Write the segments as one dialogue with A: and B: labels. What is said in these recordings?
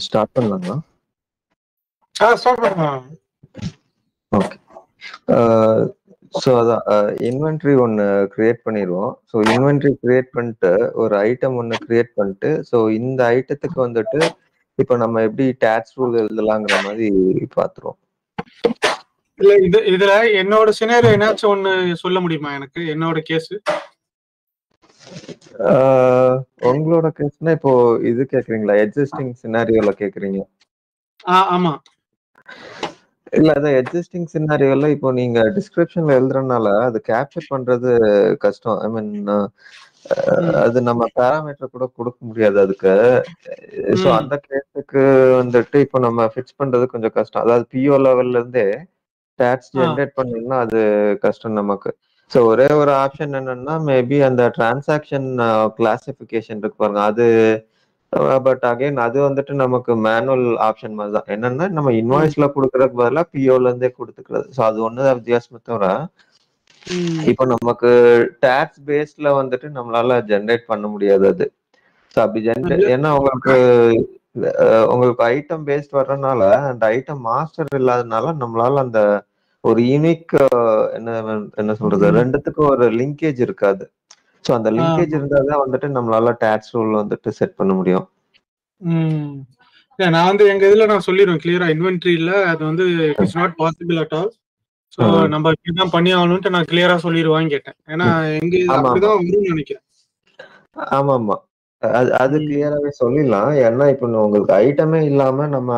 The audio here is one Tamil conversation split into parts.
A: ஸ்டார்ட் பண்ணலாங்களா?
B: ஸ்டார்ட் பண்ணலாம்.
A: ஓகே. ஸோ அதான் இன்வென்ட்ரி ஒன்று கிரியேட் பண்ணிடுவோம். ஸோ இன்வென்ட்ரி கிரியேட் பண்ணிட்டு ஒரு ஐட்டம் ஒன்று கிரியேட் பண்ணிட்டு, ஸோ இந்த ஐட்டத்துக்கு வந்துட்டு இப்போ நம்ம எப்படி டேக்ஸ் ரூல் எழுதலாங்கிற மாதிரி பார்த்துருவோம்.
B: இல்ல இதுல என்னோட சினாரியோ என்னாச்சும் ஒண்ணு சொல்ல முடியுமா? எனக்கு என்னோட கேஸ்
A: உங்களோட கேஸ்னா இப்போ இது கேக்குறீங்களா? எக்ஸிஸ்டிங் சினாரியோல கேக்குறீங்க?
B: ஆமா.
A: இல்ல அதான் எக்ஸிஸ்டிங் சினாரியோல இப்போ நீங்க டிஸ்கிரிப்ஷன்ல எழுதுறதுனால அது கேப்சர் பண்றது கஷ்டம். ஐ மீன் அது நம்ம பேராமீட்டர் கூட கொடுக்க முடியாது அதுக்கு. ஸோ அந்த கேஸுக்கு வந்துட்டு இப்போ நம்ம ஃபிக்ஸ் பண்றது கொஞ்சம் கஷ்டம். அதாவது பிஓ லெவல்ல இருந்தே டேக்ஸ் ஜென்ரேட் பண்ணணும்னா அது கஷ்டம் நமக்கு. ஸோ ஒரே ஒரு ஆப்ஷன் என்னன்னா மேபி அந்த டிரான்சாக்ஷன் கிளாசிபிகேஷன் இருக்கு பாருங்க அது. பட் அகைன் அது வந்துட்டு நமக்கு மேனுவல் ஆப்ஷன் மாதிரி தான். என்னன்னா நம்ம இன்வாய்ஸ்ல கொடுக்கறதுக்கு பதிலாக பிஓல இருந்தே கொடுத்துக்கிறது. ஸோ அது ஒண்ணுதான் வித்தியாசமே தவிர இப்போ நமக்கு டேக்ஸ் பேஸ்ல வந்துட்டு நம்மளால ஜென்ரேட் பண்ண முடியாது அது. ஸோ அப்படி ஜென்ரேட் ஏன்னா உங்களுக்கு ஐட்டம் பேஸ்ட் வர்றதுனால அந்த ஐட்டம் மாஸ்டர் இல்லாதனால நம்மளால அந்த ஒரு யூனிக் என்ன சொல்றது ரெண்டுத்துக்கும் ஒரு லிங்கேஜ் இருக்காது. ஸோ அந்த லிங்கேஜ் இருந்தாதான் வந்துட்டு நம்மளால டேக்ஸ் ரூல் வந்துட்டு செட் பண்ண முடியும்.
B: நான் வந்து எங்க இதுல நான் சொல்லிடுவேன் கிளியரா, இன்வென்ட்ரியில அது வந்து it's not possible at all. So நம்ம இப்படிதான் பண்ணி ஆகணும்ட்டு நான் கிளியரா சொல்லிடுவான்னு கேட்டேன். ஏன்னா எங்க அப்படிதான் வரும்னு நினைக்கிறேன்.
A: ஆமா ஆமா அது கிளியராவே சொல்லிடலாம். ஏன்னா இப்ப உங்களுக்கு ஐட்டமே இல்லாம நம்ம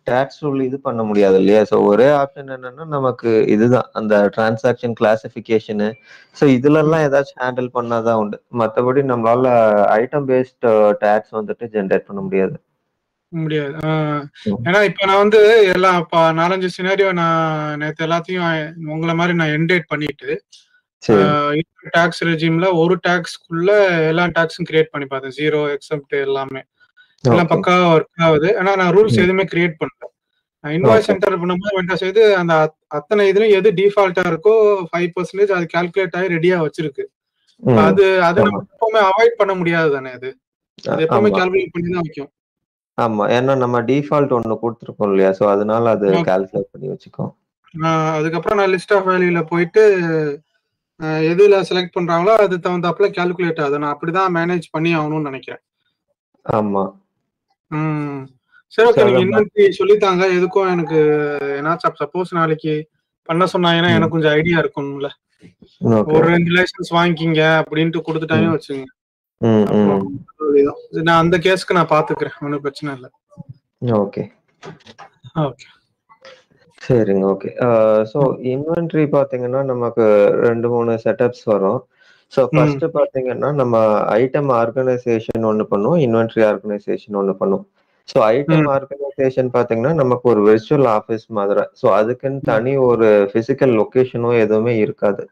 A: டேக்ஸ் ரூல் இது பண்ண முடியாது இல்லையா? ஸோ ஒரே ஆப்ஷன் என்னன்னா நமக்கு இதுதான் அந்த டிரான்சாக்ஷன் கிளாசிபிகேஷனு. ஸோ இதுல எல்லாம் ஏதாச்சும் ஹேண்டில் பண்ணாதான் உண்டு. மற்றபடி நம்மளால ஐட்டம் பேஸ்ட் டேக்ஸ் வந்துட்டு ஜென்ரேட் பண்ண முடியாது.
B: ஏன்னா இப்ப நான் வந்து எல்லாம் 4-5 சினாரியோ நான் நேற்று எல்லாத்தையும் உங்களை மாதிரி நான் என்டேட் பண்ணிட்டு டாக்ஸ் ரெஜிம்ல ஒரு டாக்ஸ்க்குள்ள எல்லா டாக்ஸும் கிரியேட் பண்ணி பார்த்தேன். 0 எக்ஸப்ட் எல்லாமே எல்லாம் பக்காவா ஒர்க் ஆகுது. ஆனா நான் ரூல்ஸ் எதுவுமே கிரியேட் பண்ணல. இன்வாய்ஸ் என்டர் பண்ணும்போது வெண்டா செய்து அந்த அத்தனை இதுலயும் எது டிஃபால்ட்டா இருக்கோ 5% அது கால்குலேட் ஆகி ரெடியா வச்சிருக்கு. அது நம்ம எப்பவுமே அவாய்ட் பண்ண முடியாது தானே? அது எப்பவுமே கால்குலேட் பண்ணி தான் வைக்கும்.
A: ஆமா, ஏன்னா நம்ம டிஃபால்ட் ஒன்னு கொடுத்துருக்கோம் இல்லையா? சோ அதனால அது கால்குலேட் பண்ணி வச்சுக்கோம்.
B: அதுக்கப்புறம் நான் லிஸ்ட் ஆஃப் வேல்யூல போயிட்டு எதுல செலக்ட் பண்றாங்களோ அது தகுந்தாப்புல கால்குலேட் ஆகுது. நான் அப்படிதான் மேனேஜ் பண்ணி ஆகணும்னு நினைக்கிறேன்.
A: ஆமா.
B: சரி, ஓகே. நீங்க இன்வென்ட்ரி சொல்லித்தாங்க. எதுக்கும் எனக்கு ஏன்னாச்சும் சப்போஸ் நாளைக்கு பண்ண சொன்னாங்கன்னா எனக்கு கொஞ்சம் ஐடியா இருக்கும்ல. ஒரு 2 லைசன்ஸ் வாங்கிக்கிங்க அப்படின்ட்டு கொடுத்துட்டாங்க வச்சுங்க. நான் அந்த கேஸ்க்கு நான் பாத்துக்கிறேன். ஒன்னும் பிரச்சனை இல்லை.
A: ஓகே ஓகே சரிங்க. ஓகே. ஸோ இன்வென்ட்ரி பார்த்தீங்கன்னா நமக்கு 2-3 செட்டப்ஸ் வரும். ஸோ ஃபர்ஸ்ட் பார்த்தீங்கன்னா நம்ம ஐட்டம் ஆர்கனைசேஷன் ஒன்று பண்ணுவோம், இன்வென்ட்ரி ஆர்கனைசேஷன் ஒன்று பண்ணுவோம். ஸோ ஐட்டம் ஆர்கனைசேஷன் பார்த்தீங்கன்னா நமக்கு ஒரு விர்ச்சுவல் ஆஃபீஸ் மாதிரி. ஸோ அதுக்குன்னு தனி ஒரு பிசிக்கல் லொக்கேஷனும் எதுவுமே இருக்காது.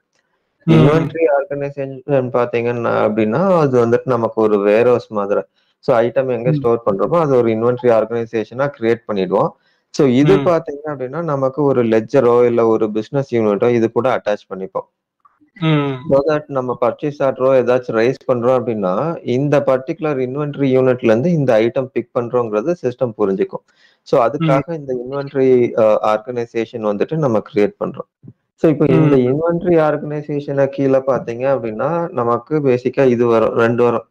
A: இன்வென்ட்ரி ஆர்கனைசேஷன் பார்த்தீங்கன்னா அப்படின்னா அது வந்துட்டு நமக்கு ஒரு வேர் ஹவுஸ் மாதிரி. ஸோ ஐட்டம் எங்க ஸ்டோர் பண்றோமோ அது ஒரு இன்வென்ட்ரி ஆர்கனைசேஷனா கிரியேட் பண்ணிடுவோம். ஸோ இது பாத்தீங்க அப்படின்னா நமக்கு ஒரு லெட்ஜரோ இல்ல ஒரு பிசினஸ் யூனிட்டோ இது கூட அட்டாச் பண்ணிப்போம். ஸோ தட் நம்ம பர்ச்சேஸ் ஆர்டரோ ஏதாச்சும் ரைஸ் பண்றோம் அப்படின்னா இந்த பர்டிகுலர் இன்வென்ட்ரி யூனிட்ல இருந்து இந்த ஐட்டம் பிக் பண்றோங்கிறது சிஸ்டம் புரிஞ்சுக்கும். ஸோ அதுக்காக இந்த இன்வென்ட்ரி ஆர்கனைசேஷன் வந்துட்டு நம்ம கிரியேட் பண்றோம். ஸோ இப்போ இந்த இன்வென்ட்ரி ஆர்கனைசேஷனை கீழே பாத்தீங்க அப்படின்னா நமக்கு பேசிக்கா இது வரும், 2 வரும்.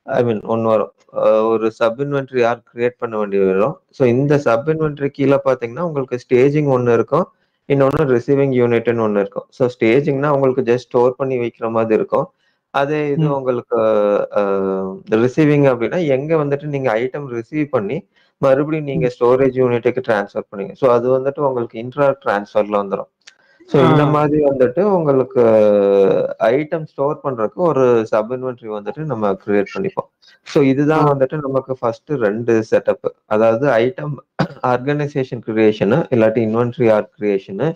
A: ஐ மீன் 1 வரும். ஒரு சப் இன்வென்ட்ரி கிரியேட் பண்ண வேண்டிய வரும். ஸோ இந்த சப் இன்வென்ட்ரி கீழே பார்த்தீங்கன்னா உங்களுக்கு ஸ்டேஜிங் ஒன்று இருக்கும், இன்னொன்னு ரிசீவிங் யூனிட்னு ஒண்ணு இருக்கும். ஸோ ஸ்டேஜிங்னா உங்களுக்கு ஜஸ்ட் ஸ்டோர் பண்ணி வைக்கிற மாதிரி இருக்கும். அதே இது உங்களுக்கு ரிசீவிங் அப்படின்னா எங்க வந்துட்டு நீங்க ஐட்டம் ரிசீவ் பண்ணி மறுபடியும் நீங்க ஸ்டோரேஜ் யூனிட்டுக்கு ட்ரான்ஸ்ஃபர் பண்ணீங்க. ஸோ அது வந்துட்டு உங்களுக்கு இன்ட்ரா ட்ரான்ஸ்ஃபர்ல வந்துடும். ஸோ இந்த மாதிரி வந்துட்டு உங்களுக்கு ஐட்டம் ஸ்டோர் பண்றதுக்கு ஒரு சப் இன்வென்டரி வந்துட்டு நம்ம கிரியேட் பண்ணிப்போம். ஸோ இதுதான் வந்துட்டு நமக்கு ஃபர்ஸ்ட் 2 செட்டப். அதாவது ஐட்டம் ஆர்கனைசேஷன் கிரியேஷனு இல்லாட்டி இன்வென்டரி ஆர்க் கிரியேஷனு,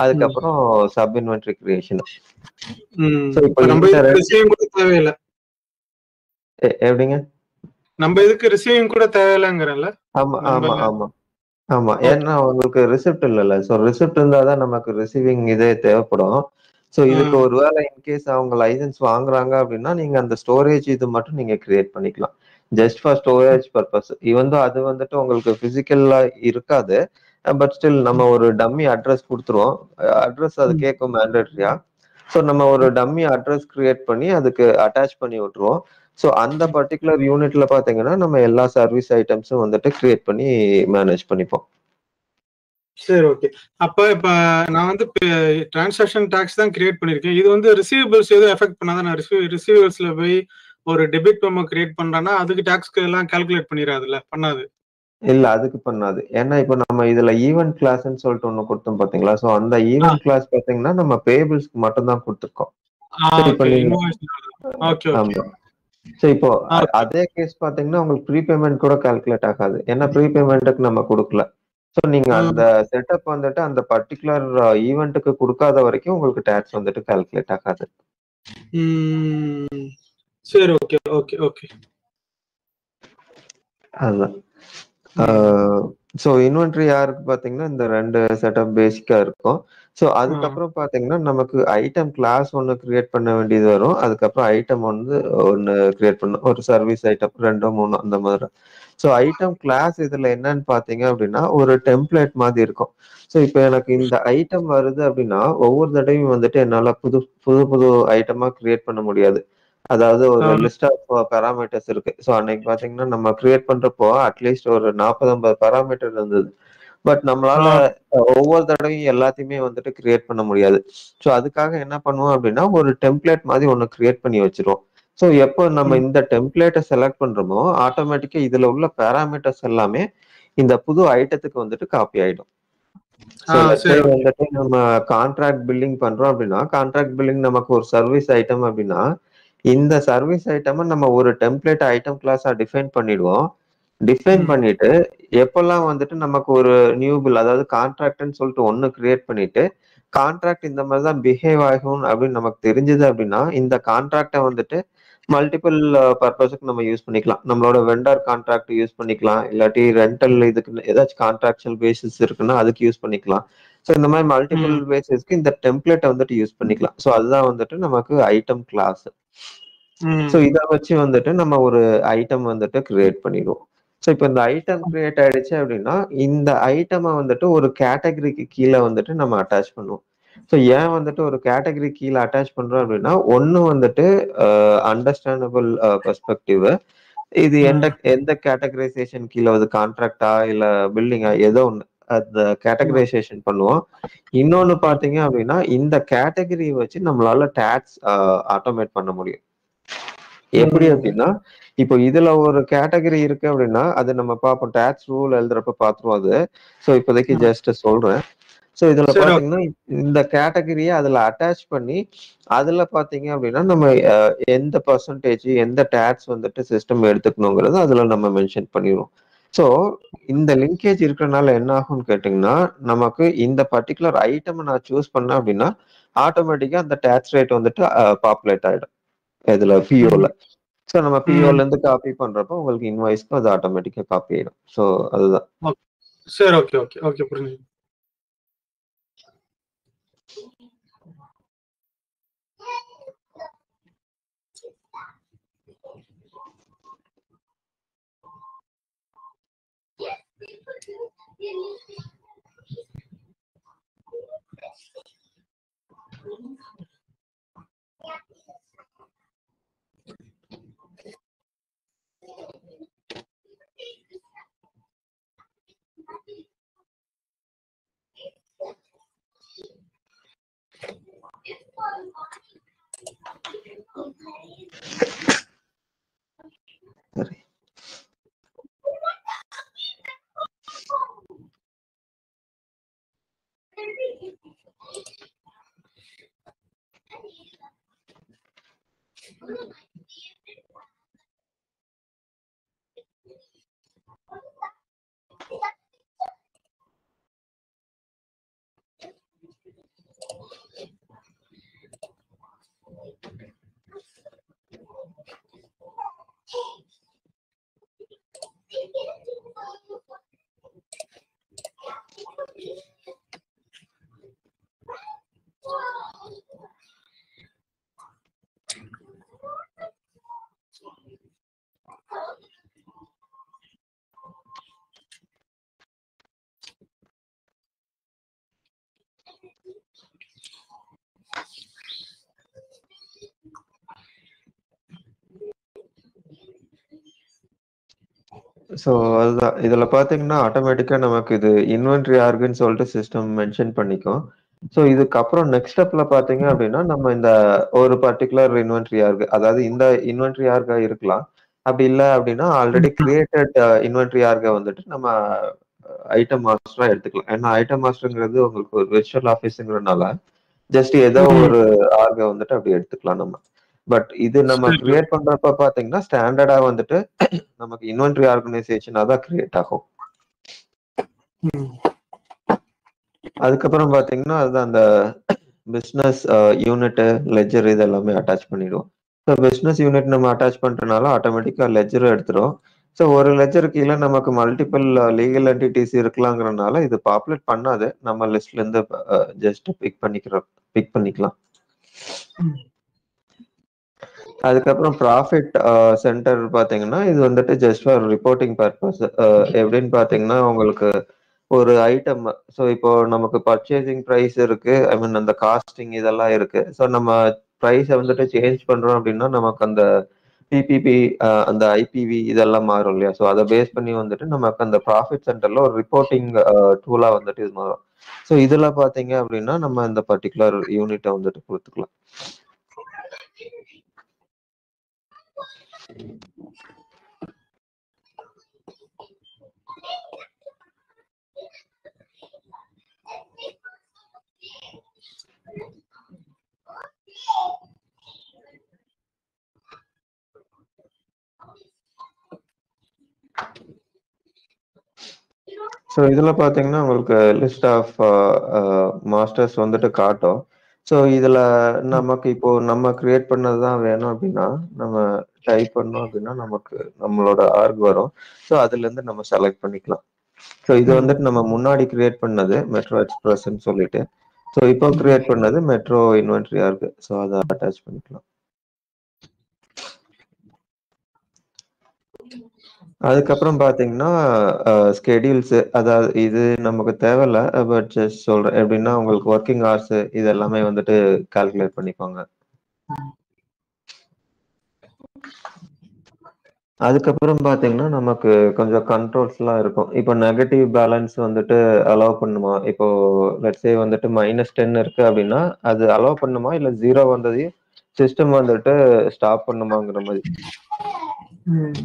A: அதுக்கப்புறம் சப் இன்வென்டரி கிரியேஷன். ஸோ இப்போ
B: நம்ம
A: இந்த
B: ரிசீவிங் கூட தேவையில்லை.
A: எப்படிங்க?
B: நம்ம இதுக்கு ரிசீவிங் கூட தேவையில்லைங்கிறல்ல?
A: ஆமா ஆமா ஆமா ஆமா. ஏன்னா உங்களுக்கு ரிசிப்ட் இல்லைல்ல. ஸோ ரிசிப்ட் இருந்தாதான் நமக்கு ரிசீவிங் இதே தேவைப்படும். ஸோ இதுக்கு ஒருவேளை இன்கேஸ் அவங்க லைசன்ஸ் வாங்குறாங்க அப்படின்னா நீங்க அந்த ஸ்டோரேஜ் இது மட்டும் நீங்க கிரியேட் பண்ணிக்கலாம். Just for storage purpose. Even though அது வந்துட்டு உங்களுக்கு பிசிக்கலா இருக்காது. பட் ஸ்டில் நம்ம ஒரு டம்மி அட்ரஸ் கொடுத்துருவோம். அட்ரஸ் அது கேட்கும் மேண்டேட்டரியா. ஸோ நம்ம ஒரு டம்மி அட்ரஸ் கிரியேட் பண்ணி அதுக்கு அட்டாச் பண்ணி விட்டுருவோம். ஸோ அந்த பர்டிகுலர் யூனிட்ல பாத்தீங்கன்னா நம்ம எல்லா சர்வீஸ் ஐட்டம்ஸும் வந்துட்டு கிரியேட் பண்ணி மேனேஜ் பண்ணிப்போம்.
B: சரி, ஓகே. அப்ப இப்ப நான் வந்து டிரான்சாக்ஷன் டாக்ஸ் தான் கிரியேட் பண்ணிருக்கேன். இது வந்து ரிசீவபிள்ஸ் எதுவும் எஃபெக்ட் பண்ணாத? நான் ரிசீவபிள்ஸ்ல போய் ஒரு டெபிட் மெமோ கிரியேட் பண்றேன்னா அதுக்கு டாக்ஸ்க்கு எல்லாம் கால்குலேட் பண்ணிராதுல்ல? பண்ணாது.
A: இல்ல அதுக்கு பண்ணாது. ஏன்னா இப்ப நம்ம இதுல ஈவென்ட் கிளாஸ்ன்னு சொல்லிட்டு ஒண்ணு கொடுத்தோம் பாத்தீங்களா? சோ அந்த ஈவென்ட் கிளாஸ் பாத்தீங்கன்னா நம்ம பேபிள்ஸ்க்கு மட்டும் தான் கொடுத்துருக்கோம். இப்ப நீங்க ஆமா. சோ இப்போ அதே கேஸ் பாத்தீங்கன்னா உங்களுக்கு ப்ரீ பேமெண்ட் கூட கால்குலேட் ஆகாது. ஏன்னா ப்ரீ பேமெண்ட்டுக்கு நம்ம கொடுக்கல. சோ நீங்க அந்த செட்டப் வந்துட்டு அந்த பர்டிகுலர் ஈவென்ட்டுக்கு கொடுக்காத வரைக்கும் உங்களுக்கு டாக்ஸ் வந்துட்டு கால்குலேட் ஆகாது.
B: சரி, ஓகே ஓகே ஓகே.
A: அதுதான். ஸோ இன்வென்ட்ரி யாருக்கு பாத்தீங்கன்னா இந்த 2 செட்டப் பேசிக்கா இருக்கும். ஸோ அதுக்கப்புறம் பாத்தீங்கன்னா நமக்கு ஐட்டம் கிளாஸ் ஒண்ணு கிரியேட் பண்ண வேண்டியது வரும். அதுக்கப்புறம் ஐட்டம் வந்து ஒண்ணு கிரியேட் பண்ணணும். ஒரு சர்வீஸ் ஐட்டம் 2 3 அந்த மாதிரி. ஸோ ஐட்டம் கிளாஸ் இதுல என்னன்னு பாத்தீங்க அப்படின்னா ஒரு டெம்ப்ளேட் மாதிரி இருக்கும். ஸோ இப்போ எனக்கு இந்த ஐட்டம் வருது அப்படின்னா ஒவ்வொரு தடவையும் வந்துட்டு என்னால புது புது புது ஐட்டமா கிரியேட் பண்ண முடியாது. அதாவது ஒரு லிஸ்ட் ஆஃப் பாராமீட்டர்ஸ் இருக்கு. ஸோ அன்னைக்கு பாத்தீங்கன்னா நம்ம கிரியேட் பண்றப்போ அட்லீஸ்ட் ஒரு 40 50 பாராமீட்டர் இருந்தது. பட் நம்மளால ஒவ்வொரு தடவையும் எல்லாத்தையுமே வந்துட்டு கிரியேட் பண்ண முடியாது. ஸோ அதுக்காக என்ன பண்ணுவோம் அப்படின்னா ஒரு டெம்ப்ளேட் மாதிரி ஒண்ணு கிரியேட் பண்ணி வச்சிருவோம். ஸோ எப்போ நம்ம இந்த டெம்ப்ளேட்டை செலக்ட் பண்றோமோ ஆட்டோமேட்டிக்கா இதுல உள்ள பாராமீட்டர்ஸ் எல்லாமே இந்த புது ஐட்டத்துக்கு வந்துட்டு காப்பி ஆயிடும். ஸோ லெட்ஸ் சே வந்துட்டு நம்ம கான்ட்ராக்ட் பில்லிங் பண்றோம் அப்படின்னா கான்ட்ராக்ட் பில்லிங் நமக்கு ஒரு சர்வீஸ் ஐட்டம் அப்படின்னா இந்த சர்வீஸ் ஐட்டம் நம்ம ஒரு டெம்ப்ளேட் ஐட்டம் கிளாஸா டிஃபைன் பண்ணிடுவோம். டிஃபைன் பண்ணிட்டு எப்பெல்லாம் வந்துட்டு நமக்கு ஒரு நியூ பில் அதாவது கான்ட்ராக்ட்னு சொல்லிட்டு ஒண்ணு கிரியேட் பண்ணிட்டு கான்ட்ராக்ட் இந்த மாதிரி தான் பிஹேவ் ஆகும் அப்படின்னு நமக்கு தெரிஞ்சது அப்படின்னா இந்த கான்ட்ராக்டை வந்துட்டு மல்டிபிள் பர்பஸுக்கு நம்ம யூஸ் பண்ணிக்கலாம். நம்மளோட வெண்டர் கான்ட்ராக்ட் யூஸ் பண்ணிக்கலாம். இல்லாட்டி ரெண்டல் இதுக்கு ஏதாச்சும் கான்ட்ராக்சுவல் பேசிஸ் இருக்குன்னா அதுக்கு யூஸ் பண்ணிக்கலாம். ஸோ இந்த மாதிரி மல்டிபிள் பேசிஸ்க்கு இந்த டெம்ப்ளேட்டை வந்துட்டு யூஸ் பண்ணிக்கலாம். ஸோ அதுதான் வந்துட்டு நமக்கு ஐட்டம் கிளாஸ். ஸோ இதை வச்சு வந்துட்டு நம்ம ஒரு ஐட்டம் வந்துட்டு கிரியேட் பண்ணிடுவோம். ஸோ இப்போ இந்த ஐட்டம் கிரியேட் ஆயிடுச்சு அப்படின்னா இந்த ஐட்டமை வந்துட்டு ஒரு கேட்டகரிக்கு கீழே வந்துட்டு நம்ம அட்டாச் பண்ணுவோம். ஸோ ஏன் வந்துட்டு ஒரு கேட்டகரி கீழே அட்டாச் பண்றோம் அப்படின்னா ஒன்னு வந்துட்டு அண்டர்ஸ்டாண்டபிள் பெர்ஸ்பெக்டிவ். இது எந்த கேட்டகரைசேஷன் கீழே வந்து கான்ட்ராக்டா இல்ல பில்டிங்கா ஏதோ ஒண்ணு அந்த கேட்டகரைசேஷன் பண்ணுவோம். இன்னொன்னு பாத்தீங்க அப்படின்னா இந்த கேட்டகரி வச்சு நம்மளால டாக்ஸ் ஆட்டோமேட் பண்ண முடியும். எப்படி அப்படின்னா இப்போ இதுல ஒரு கேட்டகரி இருக்கு அப்படின்னா அது நம்ம பார்ப்போம் டாக்ஸ் ரூல் எழுதுறப்ப பாத்துருவோம் அது. ஸோ இப்போதைக்கு ஜஸ்ட் சொல்றேன். ஸோ இதுல பாத்தீங்கன்னா இந்த கேட்டகரியை அதுல அட்டாச் பண்ணி அதுல பாத்தீங்க அப்படின்னா நம்ம எந்த பர்சன்டேஜ் எந்த டாக்ஸ் வந்துட்டு சிஸ்டம் எடுத்துக்கணுங்கிறது அதுல நம்ம மென்ஷன் பண்ணிடுவோம். ஸோ இந்த லிங்கேஜ் இருக்கிறனால என்ன ஆகும்னு கேட்டீங்கன்னா நமக்கு இந்த பர்டிகுலர் ஐட்டம் நான் சூஸ் பண்ணேன் அப்படின்னா ஆட்டோமேட்டிக்கா அந்த டாக்ஸ் ரேட் வந்துட்டு பாப்புலேட் ஆயிடும் இதுல பிஓல. ஸோ நம்ம பிஓல இருந்து காப்பி பண்றப்போ உங்களுக்கு இன்வாய்ஸ்க்கும் அது ஆட்டோமேட்டிக்கா காப்பி ஆயிடும். ஸோ அதுதான்.
B: சரி, ஓகே ஓகே ஓகே புரிஞ்சுது.
A: ஸோ அதுதான். இதுல பார்த்தீங்கன்னா, ஆட்டோமேட்டிக்கா நமக்கு இது இன்வென்டரி ஆர்க்ன்னு சொல்லிட்டு சிஸ்டம் மென்ஷன் பண்ணிக்கும். ஸோ இதுக்கப்புறம் நெக்ஸ்ட் ஸ்டெப்ல பார்த்தீங்க அப்படின்னா, நம்ம இந்த ஒரு பர்ட்டிகுலர் இன்வென்டரி ஆர்க், அதாவது இந்த இன்வென்டரி ஆர்க்கா இருக்கலாம். அப்படி இல்ல அப்படின்னா, ஆல்ரெடி கிரியேட்டட் இன்வென்டரி ஆர்க்க வந்துட்டு நம்ம ஐட்டம் மாஸ்டரா எடுத்துக்கலாம். ஏன்னா ஐட்டம் மாஸ்டர்ங்கிறது உங்களுக்கு ஒரு விர்ச்சுவல் ஆஃபீஸ்ங்கிறனால, ஜஸ்ட் ஏதோ ஒரு ஆர்க்க வந்துட்டு அப்படி எடுத்துக்கலாம் நம்ம. பட் இது நம்ம கிரியேட் பண்றப்ப பார்த்தீங்கன்னா, ஸ்டாண்டர்டா வந்துட்டு நமக்கு இன்வென்டரி ஆர்கனைசேஷனா தான் கிரியேட் ஆகும். அதுக்கப்புறம் பார்த்தீங்கன்னா, அதுதான் அந்த பிசினஸ் யூனிட், லெட்ஜர் இது எல்லாமே அட்டாச் பண்ணிடுவோம். ஸோ பிசினஸ் யூனிட் நம்ம அட்டாச் பண்றதுனால ஆட்டோமேட்டிக்கா லெட்ஜரும் எடுத்துரும். ஸோ ஒரு லெட்ஜர் கீழ நமக்கு மல்டிபிள் லீகல் என்டிட்டிஸ் இருக்கலாங்கிறனால இது பாப்புலேட் பண்ணாது. நம்ம லிஸ்ட்ல இருந்து ஜஸ்ட் பிக் பண்ணிக்கலாம். அதுக்கப்புறம் ப்ராஃபிட் சென்டர் பார்த்தீங்கன்னா, இது வந்துட்டு ஜஸ்ட் ஃபார் ரிப்போர்ட்டிங் பர்ப்பஸ். எப்படின்னு பார்த்தீங்கன்னா, உங்களுக்கு ஒரு ஐட்டம், ஸோ இப்போ நமக்கு பர்ச்சேசிங் பிரைஸ் இருக்கு. ஐ மீன் அந்த காஸ்டிங் இதெல்லாம் இருக்கு. ஸோ நம்ம பிரைஸ வந்துட்டு சேஞ்ச் பண்றோம் அப்படின்னா, நமக்கு அந்த பிபிபி, அந்த ஐபிவி இதெல்லாம் மாறும் இல்லையா? ஸோ அத பேஸ் பண்ணி வந்துட்டு நமக்கு அந்த ப்ராஃபிட் சென்டர்ல ஒரு ரிப்போர்ட்டிங் டூலா வந்துட்டு இது மாறும். ஸோ இதுல பார்த்தீங்க அப்படின்னா, நம்ம இந்த பர்ட்டிகுலர் யூனிட்ட வந்துட்டு குடுத்துக்கலாம். ஸோ இதுல பார்த்தீங்கன்னா, உங்களுக்கு லிஸ்ட் ஆஃப் மாஸ்டர்ஸ் வந்துட்டு காட்டும். ஸோ இதுல நமக்கு இப்போ நம்ம கிரியேட் பண்ணது தான் வேணும் அப்படின்னா, நம்ம டைப் பண்ணோம் அப்படின்னா, நமக்கு நம்மளோட ஆர்க் வரும். ஸோ அதுலேருந்து நம்ம செலக்ட் பண்ணிக்கலாம். ஸோ இது வந்துட்டு நம்ம முன்னாடி கிரியேட் பண்ணது மெட்ரோ எக்ஸ்பிரஸ்ன்னு சொல்லிட்டு. ஸோ இப்போ கிரியேட் பண்ணது மெட்ரோ இன்வென்டரி ஆர்க். ஸோ அத அட்டாச் பண்ணிக்கலாம். அதுக்கப்புறம் பார்த்தீங்கன்னா, ஸ்கெடியூல்ஸ், அதாவது இது நமக்கு தேவையில்ல. பட் ஜஸ்ட் சொல்றேன். எப்படின்னா உங்களுக்கு வொர்க்கிங் ஹவர்ஸ் இது எல்லாமே வந்துட்டு கால்குலேட் பண்ணிப்பாங்க. அதுக்கப்புறம் பார்த்தீங்கன்னா, நமக்கு கொஞ்சம் கண்ட்ரோல்ஸ்லாம் இருக்கும். இப்போ நெகட்டிவ் பேலன்ஸ் வந்துட்டு அலோவ் பண்ணுமா? இப்போ லெட்ஸ் சே வந்துட்டு -10 இருக்கு அப்படின்னா, அது அலோவ் பண்ணுமா? இல்ல 0 வந்ததையும் சிஸ்டம் வந்துட்டு ஸ்டாப் பண்ணுமாங்கிற மாரி.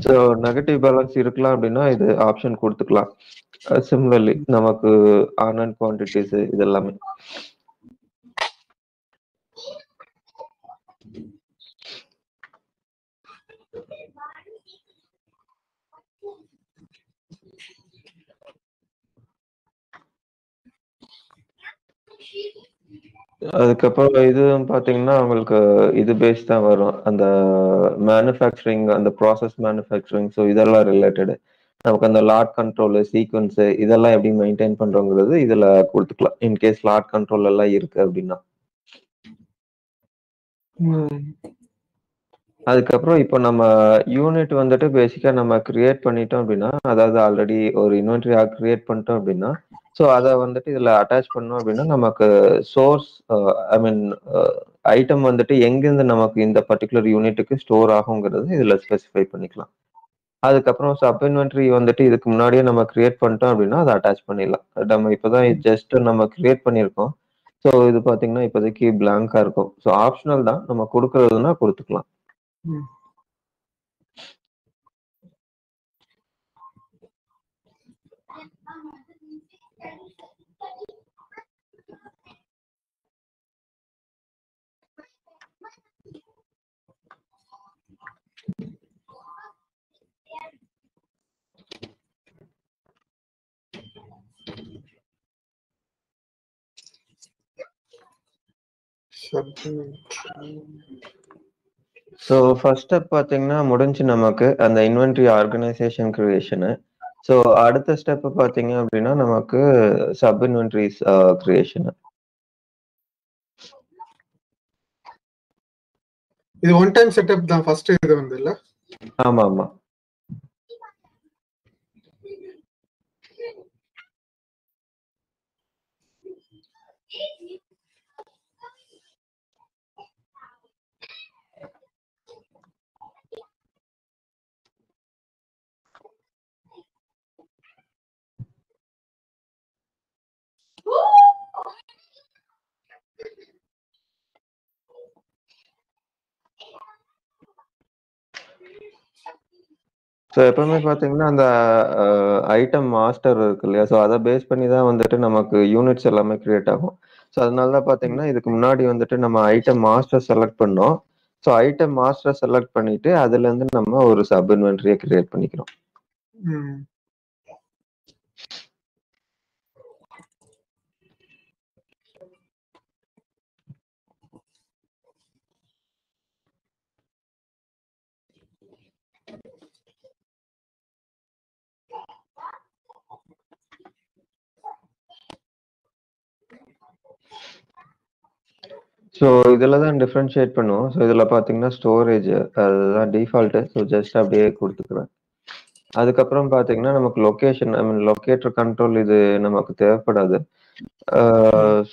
A: ஸோ நெகட்டிவ் பேலன்ஸ் இருக்கலாம் அப்படின்னா, இது ஆப்ஷன் குடுத்துக்கலாம். சிமிலர்லி நமக்கு அன்அண்ட் குவான்டிட்டீஸ் இது எல்லாமே. அதுக்கப்புறம் இதுவும் பார்த்தீங்கன்னா, உங்களுக்கு இது பேஸ் தான் வரும். அந்த மேனுஃபேக்சரிங், அந்த ப்ராசஸ் மேனுஃபேக்சரிங், ஸோ இதெல்லாம் ரிலேட்டடு. நமக்கு அந்த லாட் கண்ட்ரோலு, சீக்வென்ஸ் இதெல்லாம் எப்படி மெயின்டெயின் பண்றோங்கிறது இதுல குடுத்துக்கலாம். இன்கேஸ் லாட் கண்ட்ரோல் எல்லாம் இருக்கு அப்படின்னா. அதுக்கப்புறம் இப்போ நம்ம யூனிட் வந்துட்டு பேசிக்கா நம்ம கிரியேட் பண்ணிட்டோம் அப்படின்னா, அதாவது ஆல்ரெடி ஒரு இன்வென்டரி ஆர்க் கிரியேட் பண்ணிட்டோம் அப்படின்னா, ஸோ அத வந்துட்டு இதுல அட்டாச் பண்ணோம் அப்படின்னா, நமக்கு சோர்ஸ் ஐ மீன் ஐட்டம் வந்துட்டு எங்கேருந்து நமக்கு இந்த பர்ட்டிகுலர் யூனிட்டுக்கு ஸ்டோர் ஆகுங்கிறது இதுல ஸ்பெசிஃபை பண்ணிக்கலாம். அதுக்கப்புறம் சப் இன்வென்டரி வந்துட்டு இதுக்கு முன்னாடியே நம்ம கிரியேட் பண்ணிட்டோம் அப்படின்னா, அத அட்டாச் பண்ணிடலாம். நம்ம இப்பதான் ஜஸ்ட் நம்ம கிரியேட் பண்ணியிருக்கோம். ஸோ இது பார்த்தீங்கன்னா, இப்போதைக்கு பிளாங்கா இருக்கும். ஸோ ஆப்ஷனல் தான். நம்ம குடுக்குறதுன்னா குடுத்துக்கலாம். ஸோ ஃபர்ஸ்ட் ஸ்டெப் பார்த்தீங்கன்னா முடிஞ்சு நமக்கு அந்த இன்வென்ட்ரி ஆர்கனைசேஷன் கிரியேஷனு. ஸோ அடுத்த ஸ்டெப் பார்த்தீங்க அப்படின்னா நமக்கு சப் இன்வென்ட்ரிஸ் கிரியேஷனு.
B: இது ஒன் டைம் செட்டப் தான் ஃபர்ஸ்ட் இது வந்து இல்ல?
A: ஆமா ஆமா. ஸோ எப்பவுமே பார்த்தீங்கன்னா அந்த ஐட்டம் மாஸ்டர் இருக்கு இல்லையா? ஸோ அதை பேஸ் பண்ணி தான் வந்துட்டு நமக்கு யூனிட்ஸ் எல்லாமே கிரியேட் ஆகும். ஸோ அதனால தான் பார்த்தீங்கன்னா இதுக்கு முன்னாடி வந்துட்டு நம்ம ஐட்டம் மாஸ்டர் செலக்ட் பண்ணோம். ஸோ ஐட்டம் மாஸ்டர் செலக்ட் பண்ணிட்டு அதுல இருந்து நம்ம ஒரு சப் இன்வென்ட்ரியை கிரியேட் பண்ணிக்கிறோம். ஸோ இதில் தான் டிஃப்ரென்ஷியேட் பண்ணுவோம். ஸோ இதில் பார்த்தீங்கன்னா ஸ்டோரேஜ் அதுதான் டிஃபால்ட்டு. ஸோ ஜஸ்ட் அப்படியே கொடுத்துக்குவேன். அதுக்கப்புறம் பார்த்தீங்கன்னா நமக்கு லொக்கேஷன் லொக்கேட்டர் கண்ட்ரோல் இது நமக்கு தேவைப்படாது.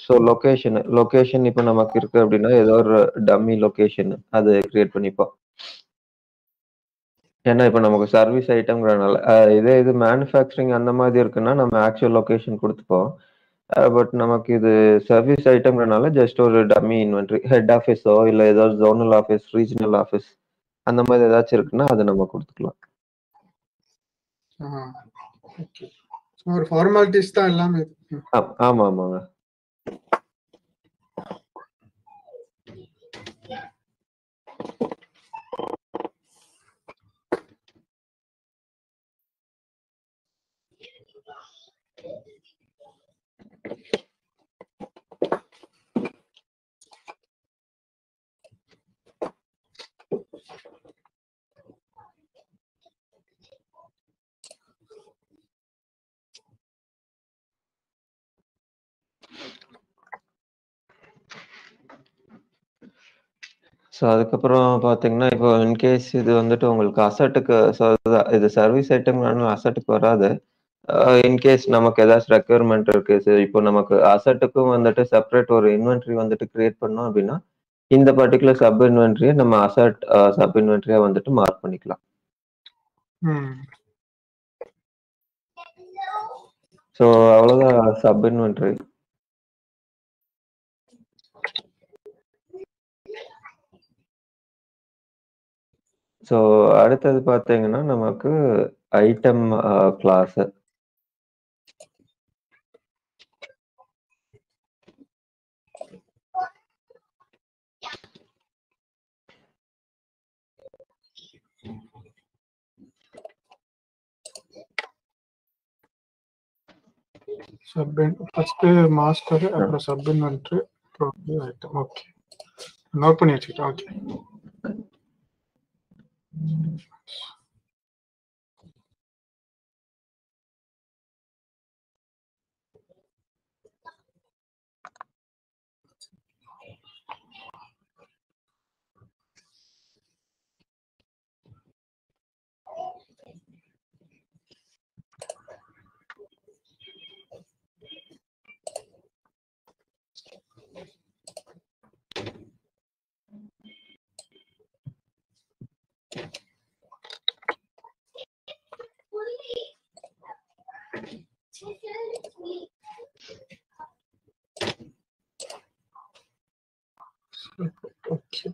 A: ஸோ லொக்கேஷன் இப்போ நமக்கு இருக்கு அப்படின்னா ஏதோ ஒரு டம்மி லொக்கேஷன் அது கிரியேட் பண்ணிப்போம். ஏன்னா இப்போ நமக்கு சர்வீஸ் ஐட்டம்ங்கிறனால இதே இது மேனுஃபேக்சரிங் அந்த மாதிரி இருக்குன்னா நம்ம ஆக்சுவல் லொக்கேஷன் கொடுத்துப்போம். பட் நமக்கு இது சர்வீஸ் ஐட்டம்ங்கிறனால ஜஸ்ட் ஒரு டம்மி இன்வென்ட்ரி ஹெட் ஆஃபீஸோ இல்லை ஏதாவது ஜோனல் ஆஃபீஸ் ரீஜனல் ஆஃபீஸ் அந்த மாதிரி ஏதாச்சும் இருக்குன்னா அதை நம்ம கொடுத்துக்கலாம்.
B: ஒரு ஃபார்மாலிட்டிஸ் தான் எல்லாமே.
A: ஆமா ஆமாங்க. ஸோ அதுக்கப்புறம் பார்த்தீங்கன்னா இப்போ இன்கேஸ் இது வந்துட்டு உங்களுக்கு அசட்டுக்கு இது சர்வீஸ் ஐட்டம்னாலும் அசட்டுக்கு வராது. இன்கேஸ் நமக்கு ஏதாச்சும் ரெக்யர்மெண்ட் இருக்கு. சரி இப்போ நமக்கு அசட்டுக்கும் வந்துட்டு செப்பரேட் ஒரு இன்வென்ட்ரி வந்துட்டு கிரியேட் பண்ணோம் அப்படின்னா இந்த பர்டிகுலர் சப் இன்வென்ட்ரியை நம்ம அசட் சப் இன்வென்ட்ரியா வந்துட்டு மார்க் பண்ணிக்கலாம். ஸோ அவ்வளோதான் சப் இன்வென்ட்ரி. ஸோ அடுத்தது பார்த்தீங்கன்னா நமக்கு ஐட்டம் கிளாஸ்.
B: ஃபர்ஸ்ட் மாஸ்டர் அப்புறம் சப் இன்வென்ட்ரி அப்புறம் ஐட்டம். ஓகே, நோட் பண்ணி வச்சுக்கிட்டேன். ஓகே. Okay.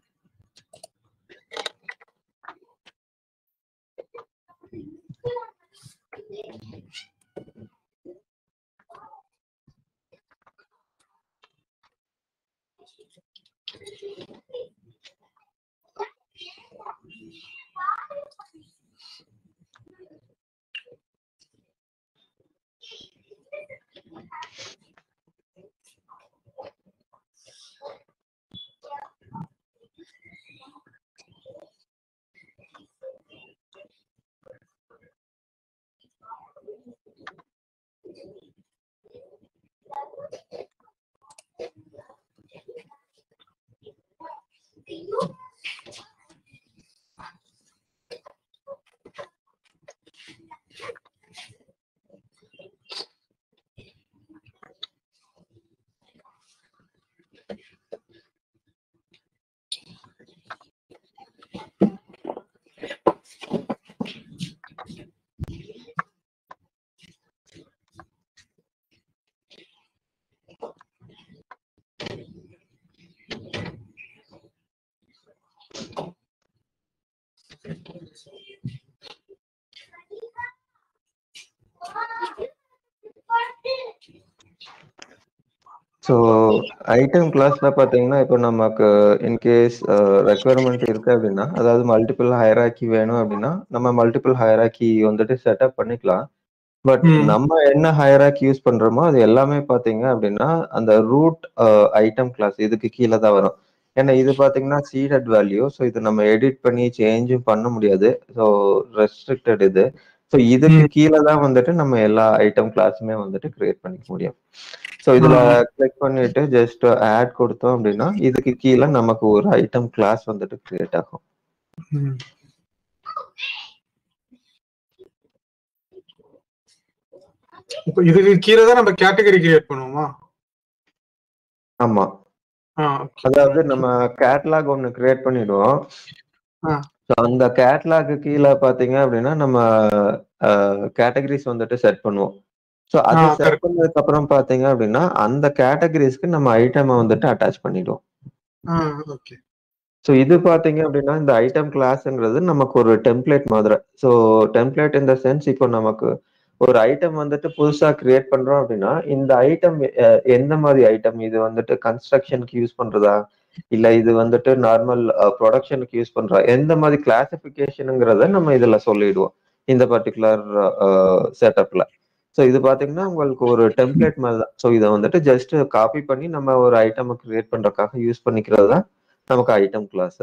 A: ஸோ ஐட்டம் கிளாஸ்ல பார்த்தீங்கன்னா, இப்போ நமக்கு இன்கேஸ் ரெக்யர்மென்ட் இருக்கு அப்படின்னா, அதாவது மல்டிபிள் ஹையரார்கி வேணும் அப்படின்னா, நம்ம மல்டிபிள் ஹையரார்கி வந்துட்டு செட்டப் பண்ணிக்கலாம். பட் நம்ம என்ன ஹையரார்கி யூஸ் பண்றோமோ, அது எல்லாமே பார்த்தீங்க அப்படின்னா, அந்த ரூட் ஐட்டம் கிளாஸ் இதுக்கு கீழ தான் வரும். ஏன்னா இது பார்த்தீங்கன்னா சீடட் வேல்யூ. ஸோ இது நம்ம எடிட் பண்ணி சேஞ்சும் பண்ண முடியாது. ஸோ ரெஸ்ட்ரிக்டட் இது. ஸோ இதுக்கு கீழ தான் வந்துட்டு நம்ம எல்லா ஐட்டம் கிளாஸுமே வந்துட்டு கிரியேட் பண்ணிக்க முடியும். ஸோ இதுல கிளிக் பண்ணிட்டு ஜஸ்ட் ஆட் கொடுத்தோம் அப்படின்னா, இதுக்கு கீழ நமக்கு ஒரு ஐட்டம் கிளாஸ் வந்துட்டு கிரியேட் ஆகும்.
B: இப்போ இதுக்கு கீழ தான் நம்ம கேட்டகரி கிரியேட் பண்ணுவோமா?
A: ஆமா. அதாவது நம்ம கேட்டலாக் ஒண்ணு கிரியேட் பண்ணிடுவோம். ஸோ அந்த கேட்டலாக் கீழ பார்த்தீங்க அப்படின்னா, நம்ம கேட்டகரிஸ் வந்துட்டு செட் பண்ணுவோம். ஸோ அது செட் பண்ணதுக்கு அப்புறம் பார்த்தீங்க அப்படின்னா, அந்த கேட்டகரிஸ்க்கு நம்ம ஐட்டம வந்துட்டு அட்டாச் பண்ணிடுவோம். ஸோ இது பார்த்தீங்க அப்படின்னா, இந்த ஐட்டம் கிளாஸ்ங்கிறது நமக்கு ஒரு டெம்ப்ளேட் மாதிரி. So template in the sense இப்போ நமக்கு ஒரு ஐட்டம் வந்துட்டு புதுசா கிரியேட் பண்றோம் அப்படின்னா, இந்த ஐட்டம் எந்த மாதிரி ஐட்டம்? இது வந்துட்டு கன்ஸ்ட்ரக்ஷனுக்கு யூஸ் பண்றதா? இல்ல இது வந்துட்டு நார்மல் புரொடக்ஷனுக்கு யூஸ் பண்றா? எந்த மாதிரி கிளாசிஃபிகேஷனுங்கிறத நம்ம இதுல சொல்லிடுவோம். இந்த பர்ட்டிகுலர் செட்டப்ல. ஸோ இது பார்த்தீங்கன்னா, உங்களுக்கு ஒரு டெம்ப்ளேட் மாதிரி தான். ஸோ இத வந்துட்டு ஜஸ்ட் காப்பி பண்ணி நம்ம ஒரு ஐட்டம கிரியேட் பண்றதுக்காக யூஸ் பண்ணிக்கிறது தான் நமக்கு ஐட்டம் கிளாஸ்.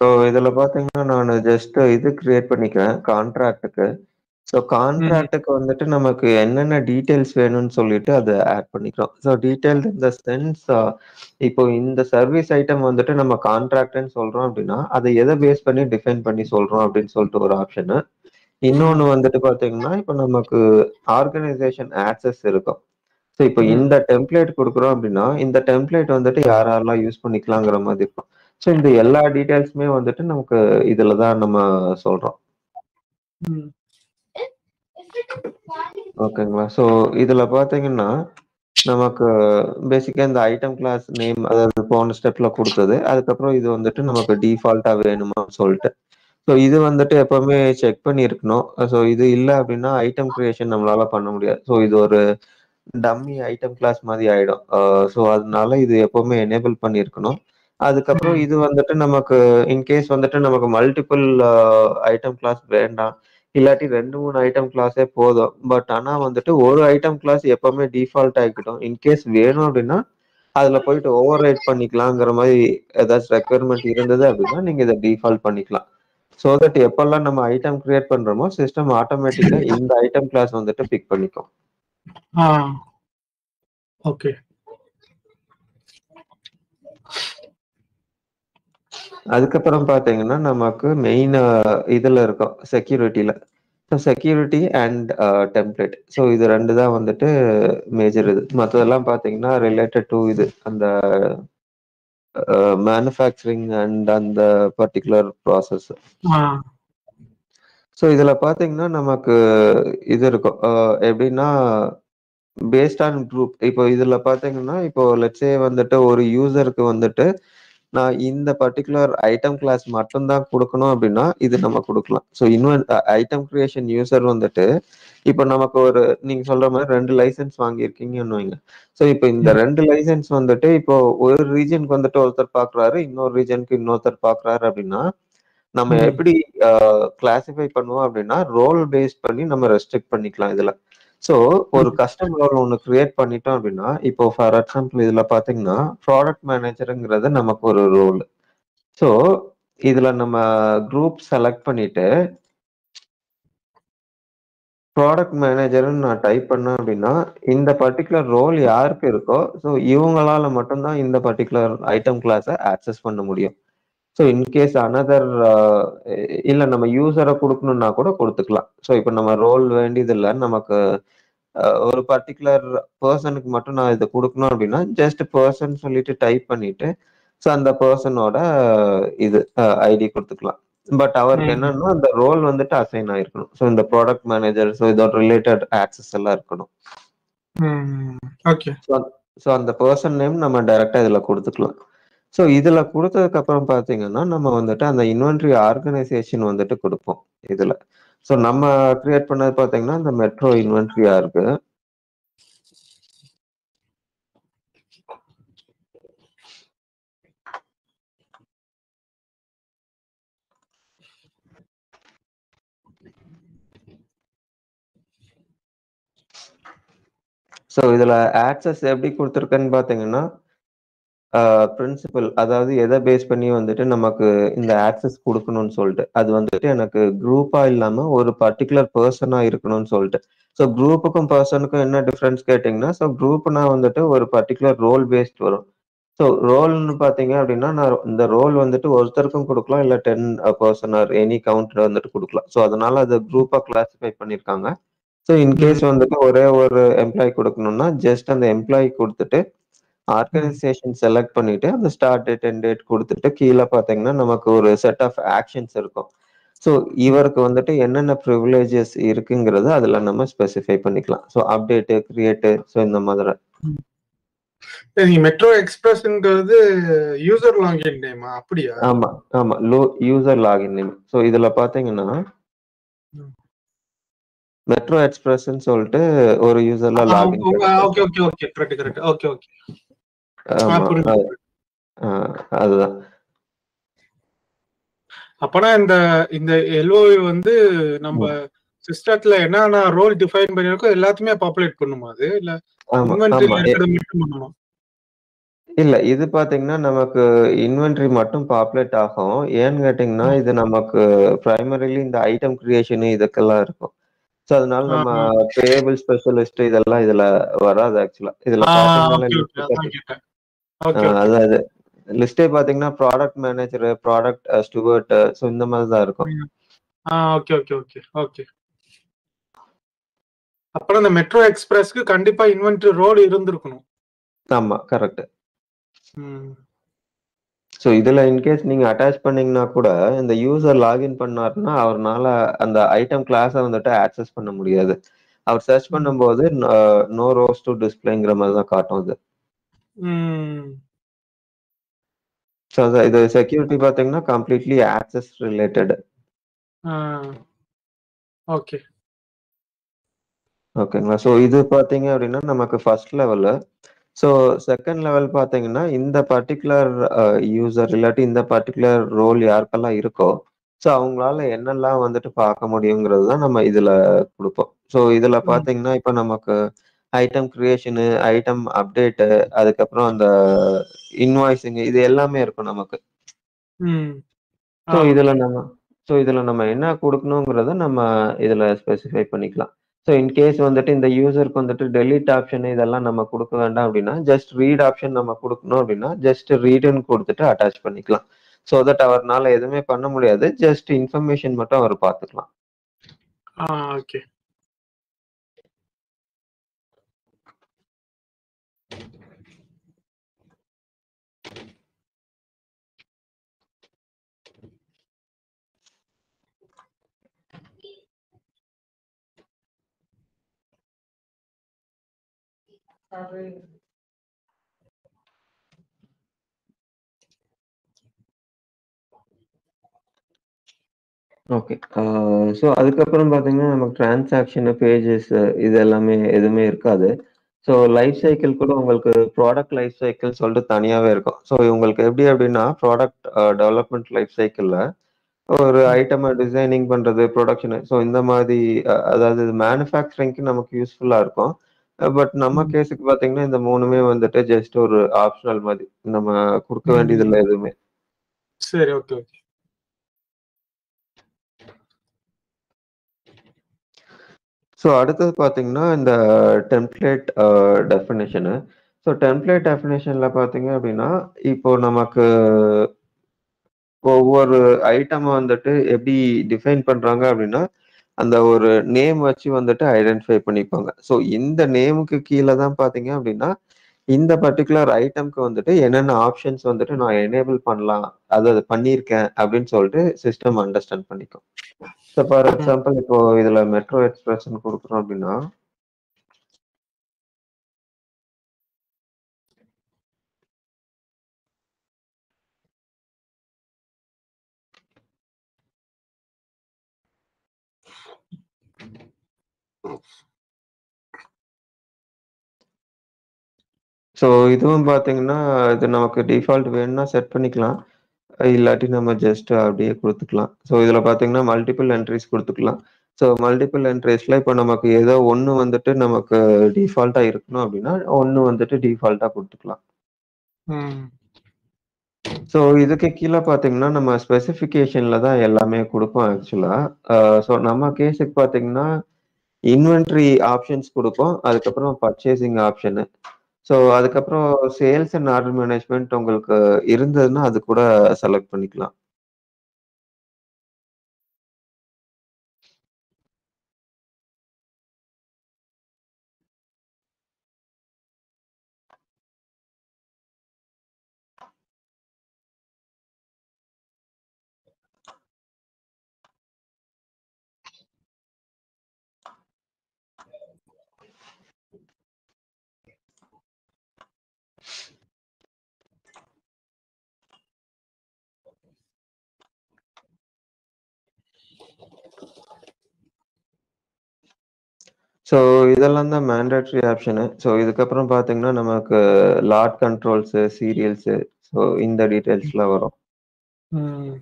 A: ஸோ இதுல பார்த்தீங்கன்னா, நானு ஜஸ்ட் இது கிரியேட் பண்ணிக்கிறேன் கான்ட்ராக்ட்டுக்கு. ஸோ கான்ட்ராக்ட்டுக்கு வந்துட்டு நமக்கு என்னென்ன டீட்டெயில்ஸ் வேணும்னு சொல்லிட்டு அத ஆட் பண்ணிக்கிறோம். So detail in the sense இப்போ இந்த சர்வீஸ் ஐட்டம் வந்துட்டு நம்ம கான்ட்ராக்ட்ன்னு சொல்றோம் அப்படின்னா, அதை எத பேஸ் பண்ணி டிஃபைன் பண்ணி சொல்றோம் அப்படின்னு சொல்லிட்டு ஒரு ஆப்ஷனு. இன்னொன்னு வந்துட்டு பார்த்தீங்கன்னா, இப்போ நமக்கு ஆர்கனைசேஷன் ஆக்சஸ் இருக்கும். ஸோ இப்போ இந்த டெம்ப்ளேட் குடுக்குறோம் அப்படின்னா, இந்த டெம்ப்ளேட் வந்துட்டு யாரெல்லாம் யூஸ் பண்ணிக்கலாங்கிற மாதிரி இருக்கும். ஸோ இந்த எல்லா டீட்டெயில்ஸுமே வந்துட்டு நமக்கு இதுல தான் நம்ம சொல்றோம். ஓகேங்களா? ஸோ இதுல பார்த்தீங்கன்னா, நமக்கு பேசிக்கா இந்த ஐட்டம் கிளாஸ் நேம் அதாவது போன ஸ்டெப்ல குடுத்தது. அதுக்கப்புறம் இது வந்துட்டு நமக்கு டிஃபால்ட்டா வேணுமான்னு சொல்ட்டு. ஸோ இது வந்துட்டு எப்பவுமே செக் பண்ணி இருக்கணும். ஸோ இது இல்ல அப்படின்னா ஐட்டம் கிரியேஷன் நம்மளால பண்ண முடியாது. ஸோ இது ஒரு டம்மி ஐட்டம் கிளாஸ் மாதிரி ஆயிடும். ஸோ அதனால இது எப்பவுமே எனேபிள் பண்ணியிருக்கணும். அதுக்கப்புறம் இது வந்துட்டு நமக்கு இன்கேஸ் வந்துட்டு நமக்கு மல்டிபிள் ஐட்டம் கிளாஸ் வேண்டாம். இல்லாட்டி 2, 3 ஐட்டம் கிளாஸே போதும். பட் ஆனா வந்துட்டு ஒரு ஐட்டம் கிளாஸ் எப்பவுமே டிஃபால்ட் ஆகிக்கட்டும். இன்கேஸ் வேணும் அப்படின்னா, அதுல போயிட்டு ஓவர் ரைட் பண்ணிக்கலாங்கிற மாதிரி ஏதாச்சும் ரெக்யர்மென்ட் இருந்தது அப்படின்னா, நீங்க இத டிஃபால்ட் பண்ணிக்கலாம். சோ தட் எப்பல்லாம் நம்ம ஐட்டம் கிரியேட் பண்றோமோ, சிஸ்டம் ஆட்டோமேட்டிக்கா இந்த ஐட்டம் கிளாஸ் வந்துட்டு பிக் பண்ணிக்கும்.
B: ஓகே.
A: அதுக்கப்புறம் பார்த்தீங்கன்னா, நமக்கு மெயின் இதுல இருக்கும் செக்யூரிட்டில. So security and template. So இது 2 தான் வந்துட்டு மேஜர் இது. மத்ததெல்லாம் பார்த்தீங்கன்னா, ரிலேட்டட் டூ இது அந்த மேனுஃபேக்சரிங் அண்ட் அந்த பர்ட்டிகுலர் ப்ராசஸ். ஸோ இதுல பார்த்தீங்கன்னா, நமக்கு இது இருக்கும். எப்படின்னா பேஸ்ட் ஆன் குரூப். இப்போ இதுல பார்த்தீங்கன்னா, இப்போ லெட்ஸ் சே வந்துட்டு ஒரு யூசருக்கு வந்துட்டு நான் இந்த பர்ட்டிகுலர் ஐட்டம் கிளாஸ் மட்டும் தான் குடுக்கணும் அப்படின்னா, இது நம்ம குடுக்கலாம். ஸோ இன்னும் ஐட்டம் கிரியேஷன் யூசர் வந்துட்டு, இப்போ நமக்கு ஒரு நீங்க சொல்ற மாரி 2 லைசென்ஸ் வாங்கியிருக்கீங்கன்னு வைங்க. ஸோ இப்போ இந்த 2 லைசென்ஸ் வந்துட்டு இப்போ ஒரு ரீஜியன்க்கு வந்துட்டு ஒருத்தர் பார்க்குறாரு, இன்னொரு ரீஜியன்க்கு இன்னொருத்தர் பார்க்குறாரு அப்படின்னா, நம்ம எப்படி கிளாசிஃபை பண்ணுவோம் அப்படின்னா, ரோல் பேஸ் பண்ணி நம்ம ரெஸ்ட்ரிக்ட் பண்ணிக்கலாம் இதுல. ஸோ ஒரு கஸ்டம் ரோல் ஒண்ணு கிரியேட் பண்ணிட்டோம் அப்படின்னா, இப்போ ஃபார் எக்ஸாம்பிள் இதுல பார்த்தீங்கன்னா, ப்ராடக்ட் மேனேஜர்ங்கிறது நமக்கு ஒரு ரோல். ஸோ இதுல நம்ம குரூப் செலக்ட் பண்ணிட்டு ப்ராடக்ட் மேனேஜர்ன்னு நான் டைப் பண்ணேன் அப்படின்னா, இந்த பர்ட்டிகுலர் ரோல் யாருக்கு இருக்கோ, ஸோ இவங்களால மட்டும் தான் இந்த பர்ட்டிகுலர் ஐட்டம் கிளாஸ ஆக்சஸ் பண்ண முடியும். ஸோ இன்கேஸ் அனதர் இல்ல நம்ம யூசர குடுக்கணும்னா கூட குடுத்துக்கலாம். ஸோ இப்ப நம்ம ரோல் வேண்டியதில்ல. நமக்கு ஒரு பர்ட்டிகுலர் பெர்சனுக்கு மட்டும் நான் இத குடுக்கணும் அப்படின்னா, ஜஸ்ட் பெர்சன் சொல்லிட்டு டைப் பண்ணிட்டு, ஸோ அந்த பெர்சனோட இது ஐடி குடுத்துக்கலாம். பட் அவருக்கு என்னன்னா, அந்த ரோல் வந்துட்டு அசைன் ஆயிருக்கணும். ஸோ இந்த ப்ராடக்ட் மேனேஜர், ஸோ இதோட ரிலேட்டட் ஆக்சஸ் எல்லாம் இருக்கணும்.
B: ஓகே.
A: ஸோ அந்த பெர்சன் நேம் நம்ம டைரக்ட்டா இதுல குடுத்துக்கலாம். ஸோ இதுல குடுத்ததுக்கு அப்புறம் பார்த்தீங்கன்னா, நம்ம வந்துட்டு அந்த இன்வென்டரி ஆர்கனைசேஷன் வந்துட்டு குடுப்போம் இதுல. ஸோ நம்ம கிரியேட் பண்ணது பார்த்தீங்கன்னா, இந்த மெட்ரோ இன்வென்டரி ஆர்க். ஸோ இதுல ஆக்சஸ் எப்படி குடுத்துருக்கேன்னு பார்த்தீங்கன்னா, பிரின்சிபல் அதாவது எத பேஸ் பண்ணி வந்துட்டு நமக்கு இந்த ஆக்சஸ் குடுக்கணும்னு சொல்ட்டு. அது வந்துட்டு எனக்கு குரூப்பா இல்லாம ஒரு பர்ட்டிகுலர் பெர்சனா இருக்கணும்னு சொல்ட்டு. ஸோ குரூப்புக்கும் பெர்சனுக்கும் என்ன டிஃபரன்ஸ் கேட்டீங்கன்னா, ஸோ குரூப்னா வந்துட்டு ஒரு பர்ட்டிகுலர் ரோல் பேஸ்ட் வரும். ஸோ ரோல்ன்னு பார்த்தீங்க அப்படின்னா, நான் இந்த ரோல் வந்துட்டு ஒருத்தருக்கும் குடுக்கலாம். இல்ல 10 பெர்சன் ஆர் எனி கவுண்ட் வந்துட்டு குடுக்கலாம். ஸோ அதனால அத குரூப்பா கிளாசிஃபை பண்ணியிருக்காங்க. ஸோ இன்கேஸ் வந்துட்டு ஒரே ஒரு எம்ப்ளாயி குடுக்கணும்னா, ஜஸ்ட் அந்த எம்ப்ளாயி குடுத்துட்டு ஆர்கனைசேஷன் செலக்ட் பண்ணிட்டு, அந்த ஸ்டார்ட் டேட், எண்ட் டேட் குடுத்துட்டு, கீழ பார்த்தீங்கன்னா, நமக்கு ஒரு செட் ஆஃப் ஆக்ஷன்ஸ் இருக்கும். ஸோ இவருக்கு வந்துட்டு என்னென்ன பிரிவிலேஜஸ் இருக்குங்கிறத அதுல நம்ம ஸ்பெசிஃபை பண்ணிக்கலாம். ஸோ அப்டேட், கிரியேட் ஸோ இந்த மாதிரி.
B: நீங்க மெட்ரோ எக்ஸ்பிரஸ்ங்கிறது யூசர் லாகின் நேமா? அப்படியா?
A: ஆமா, ஆமா. User login name. ஸோ இதுல பார்த்தீங்கன்னா, மெட்ரோ எக்ஸ்பிரஸ்ன்னு சொல்ட்டு ஒரு யூசர்ல லாகின்
B: ஓகே,
A: பண்ணிருக்கோம்.
B: Okay, okay. Correct. Okay, okay.
A: ஆமா.
B: புரியுது.
A: அதுதான்.
B: அப்பனா இந்த இந்த எல்ஓவி வந்து நம்ம
A: ம்.
B: சிஸ்டத்துல என்னென்ன ரோல் டிஃபைன் பண்ணிருக்கோ எல்லாத்தையுமே பாப்புலேட் பண்ணுமா அது? இல்ல
A: ஆமா, ஆமா.
B: இன்வென்டரில இருக்கிறத மட்டும் பண்ணுமா?
A: இல்ல இது பார்த்தீங்கன்னா, நமக்கு இன்வென்டரி மட்டும் பாப்புலேட் ஆகும். ஏன்னு கேட்டீங்கன்னா, இது நமக்கு பிரைமரிலி இந்த ஐட்டம் கிரியேஷன் இதுக்கெல்லாம் இருக்கும். ஸோ அதனால
B: ஆ,
A: நம்ம பேயபிள் ஸ்பெஷலிஸ்ட் இதெல்லாம் இதுல வராது ஆக்சுவலா. இதுல
B: ஆ,
A: பார்த்தீங்கன்னாலே
B: ஓகே, ஓகே.
A: லிஸ்ட்
B: அதான் கேட்டேன். Okay, okay.
A: அதாவது லிஸ்ட்டே பார்த்தீங்கன்னா, product manager, product steward so இந்த மாதிரி தான் இருக்கும்.
B: Okay, okay, okay, okay. அப்புறம் இந்த மெட்ரோ எக்ஸ்பிரஸ்க்கு கண்டிப்பா இன்வென்டரி ரோல் இருந்திருக்கணும்.
A: ஆமா, கரெக்ட்.
B: ம்.
A: ஸோ இதுல இன்கேஸ் நீங்க அட்டாச் பண்ணீங்கன்னா கூட, இந்த யூசர் லாகின் பண்ணாருன்னா, அவர்னால அந்த ஐட்டம் கிளாஸ வந்துட்டு ஆக்சஸ் பண்ண முடியாது. அவர் சர்ச்
B: ம்.
A: பண்ணும்போது நோ ரோஸ் டூ டிஸ்ப்ளேங்கிற மாரி தான் காட்டும் அது.
B: ம்.
A: ஸோ அதான் இது செக்யூரிட்டி பார்த்தீங்கன்னா, கம்ப்ளீட்லி ஆக்சஸ் ரிலேட்டட்.
B: ஆ, ஓகே.
A: ஓகேங்களா. ஸோ இது பார்த்தீங்க அப்படின்னா, நமக்கு first level. So second level பார்த்தீங்கன்னா, இந்த பர்ட்டிகுலர் யூசர் இல்லாட்டி இந்த பர்ட்டிகுலர் ரோல் யாருக்கெல்லாம் இருக்கோ, ஸோ அவங்களால என்னெல்லாம் வந்துட்டு பார்க்க முடியுங்கிறது தான் நம்ம இதுல குடுப்போம். ஸோ இதுல
B: ம்.
A: பார்த்தீங்கன்னா, இப்ப நமக்கு ஐட்டம் கிரியேஷனு, ஐட்டம் அப்டேட்டு, அதுக்கப்புறம் அந்த இன்வாய்ஸிங் இது எல்லாமே இருக்கும் நமக்கு.
B: ம்.
A: ஸோ இதுல
B: ஓகே.
A: நம்ம இதுல நம்ம என்ன குடுக்கணுங்கிறத நம்ம இதுல ஸ்பெசிஃபை பண்ணிக்கலாம். ஸோ இன்கேஸ் வந்துட்டு இந்த யூசருக்கு வந்துட்டு டெலீட் ஆப்ஷன் இதெல்லாம் நம்ம குடுக்க வேண்டாம் அப்படின்னா, ஜஸ்ட் ரீட் ஆப்ஷன் நம்ம குடுக்கணும் அப்படின்னா, ஜஸ்ட் ரீடுன்னு குடுத்துட்டு அட்டாச் பண்ணிக்கலாம். ஸோ தட் அவர்னால எதுவுமே பண்ண முடியாது. ஜஸ்ட் இன்ஃபர்மேஷன் மட்டும் அவர் பார்த்துக்கலாம்.
B: ஓகே.
A: ஓகே. ஸோ அதுக்கப்புறம் பார்த்தீங்கன்னா, நமக்கு டிரான்சாக்ஷன், பேஜஸ் இது எல்லாமே எதுவுமே இருக்காது. ஸோ லைஃப் சைக்கிள் கூட உங்களுக்கு ப்ராடக்ட் லைஃப் சைக்கிள் சொல்லிட்டு தனியாவே இருக்கும். ஸோ உங்களுக்கு எப்படி அப்படின்னா, ப்ராடக்ட் டெவலப்மென்ட் லைஃப் சைக்கிள்ல ஒரு
B: ம்.
A: ஐட்டம டிசைனிங் பண்றது, புரொடக்ஷனு ஸோ இந்த மாதிரி அதாவது மேனுஃபேக்சரிங்க்கு நமக்கு யூஸ்ஃபுல்லா இருக்கும். பட் நம்ம
B: ம்.
A: கேஸுக்கு பார்த்தீங்கன்னா, இந்த 3மே வந்துட்டு ஜஸ்ட் ஒரு ஆப்ஷனல் மாரி. நம்ம குடுக்க
B: ம்.
A: வேண்டியதில்ல எதுவுமே.
B: சரி. Okay, okay.
A: ஸோ அடுத்தது பார்த்தீங்கன்னா, இந்த டெம்ப்ளேட் டெஃபினிஷனு. ஸோ டெம்ப்ளேட் டெஃபினிஷன்ல பார்த்தீங்க அப்படின்னா, இப்போ நமக்கு ஒவ்வொரு ஐட்டம வந்துட்டு எப்படி டிஃபைன் பண்றாங்க அப்படின்னா, அந்த ஒரு நேம் வச்சு வந்துட்டு ஐடென்டிஃபை பண்ணிப்பாங்க. ஸோ இந்த நேமுக்கு கீழ தான் பார்த்தீங்க அப்படின்னா, இந்த பர்ட்டிகுலர் ஐட்டம்க்கு வந்துட்டு என்னென்ன ஆப்ஷன்ஸ் வந்துட்டு நான் எனேபிள் பண்ணலாம். அது பண்ணியிருக்கேன் அப்படின்னு சொல்லிட்டு சிஸ்டம் அண்டர்ஸ்டாண்ட் பண்ணிக்கும். ஸோ ஃபார்
B: ம்.
A: எக்ஸாம்பிள் இப்போ இதுல மெட்ரோ எக்ஸ்பிரஸ்ன்னு குடுக்குறோம் அப்படின்னா, ஸோ இதுவும் பார்த்தீங்கன்னா, இது நமக்கு டிஃபால்ட் வேணும்னா செட் பண்ணிக்கலாம். இல்லாட்டி நம்ம ஜஸ்ட் அப்படியே குடுத்துக்கலாம். ஸோ இதுல பார்த்தீங்கன்னா, மல்டிபிள் என்ட்ரீஸ் குடுத்துக்கலாம். ஸோ மல்டிபிள் என்ட்ரீஸ்ல இப்ப நமக்கு ஏதோ ஒண்ணு வந்துட்டு நமக்கு டிஃபால்ட்டா இருக்கணும் அப்படின்னா, ஒண்ணு வந்துட்டு டிஃபால்ட்டா குடுத்துக்கலாம்.
B: ம்.
A: ஸோ இதுக்கு கீழ பார்த்தீங்கன்னா, நம்ம ஸ்பெசிஃபிகேஷன்ல தான் எல்லாமே குடுப்போம் ஆக்சுவலா. ஸோ நம்ம கேஸுக்கு பார்த்தீங்கன்னா, இன்வென்டரி ஆப்ஷன்ஸ் குடுப்போம். அதுக்கப்புறம் பர்ச்சேசிங் ஆப்ஷனு. ஸோ அதுக்கப்புறம் சேல்ஸ் அண்ட் ஆர்டர் மேனேஜ்மென்ட் உங்களுக்கு இருந்ததுன்னா, அது கூட செலக்ட் பண்ணிக்கலாம். ஸோ இதெல்லாம் தான் மேண்டேட்டரி ஆப்ஷனு. ஸோ இதுக்கப்புறம் பார்த்தீங்கன்னா, நமக்கு லாட் கண்ட்ரோல்ஸு, சீரியல்ஸு ஸோ இந்த டீட்டெயில்ஸ்லாம் வரும்.
B: ம்.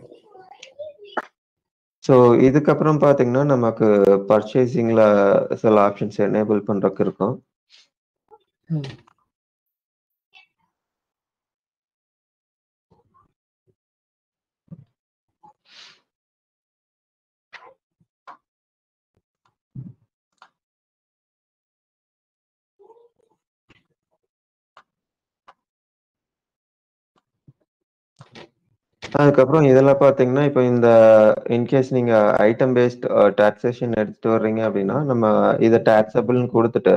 A: ஸோ இதுக்கப்புறம் பார்த்தீங்கன்னா, நமக்கு பர்ச்சேசிங்ல சில ஆப்ஷன்ஸ் எனேபிள் பண்றதுக்கு இருக்கும்.
B: ம்.
A: அதுக்கப்புறம் இதுல பார்த்தீங்கன்னா, இப்ப இந்த இன்கேஸ் நீங்க ஐட்டம் பேஸ்ட் டாக்ஸேஷன் எடுத்துட்டு வர்றீங்க அப்படின்னா, நம்ம இத டாக்ஸபிள்ன்னு குடுத்துட்டு,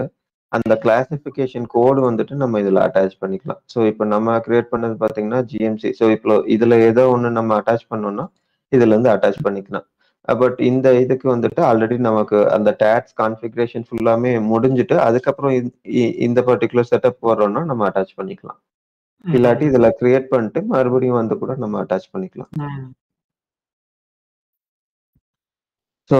A: அந்த கிளாசிஃபிகேஷன் கோடு வந்துட்டு நம்ம இதுல அட்டாச் பண்ணிக்கலாம். ஸோ இப்ப நம்ம கிரியேட் பண்ணது பார்த்தீங்கன்னா, ஜிஎம்சி. ஸோ இப்போ இதுல ஏதோ ஒண்ணு நம்ம அட்டாச் பண்ணோம்னா, இதுலருந்து அட்டாச் பண்ணிக்கலாம். பட் இந்த இதுக்கு வந்துட்டு ஆல்ரெடி நமக்கு அந்த டாக்ஸ் கான்ஃபிகரேஷன் ஃபுல்லாமே முடிஞ்சுட்டு, அதுக்கப்புறம் இந்த பர்ட்டிகுலர் செட்டப் வர்றோம்னா நம்ம அட்டாச் பண்ணிக்கலாம். இல்லாட்டி
B: ம்.
A: இதுல கிரியேட் பண்ணிட்டு மறுபடியும் வந்து கூட நம்ம அட்டாச் பண்ணிக்கலாம்.
B: ம்.
A: ஸோ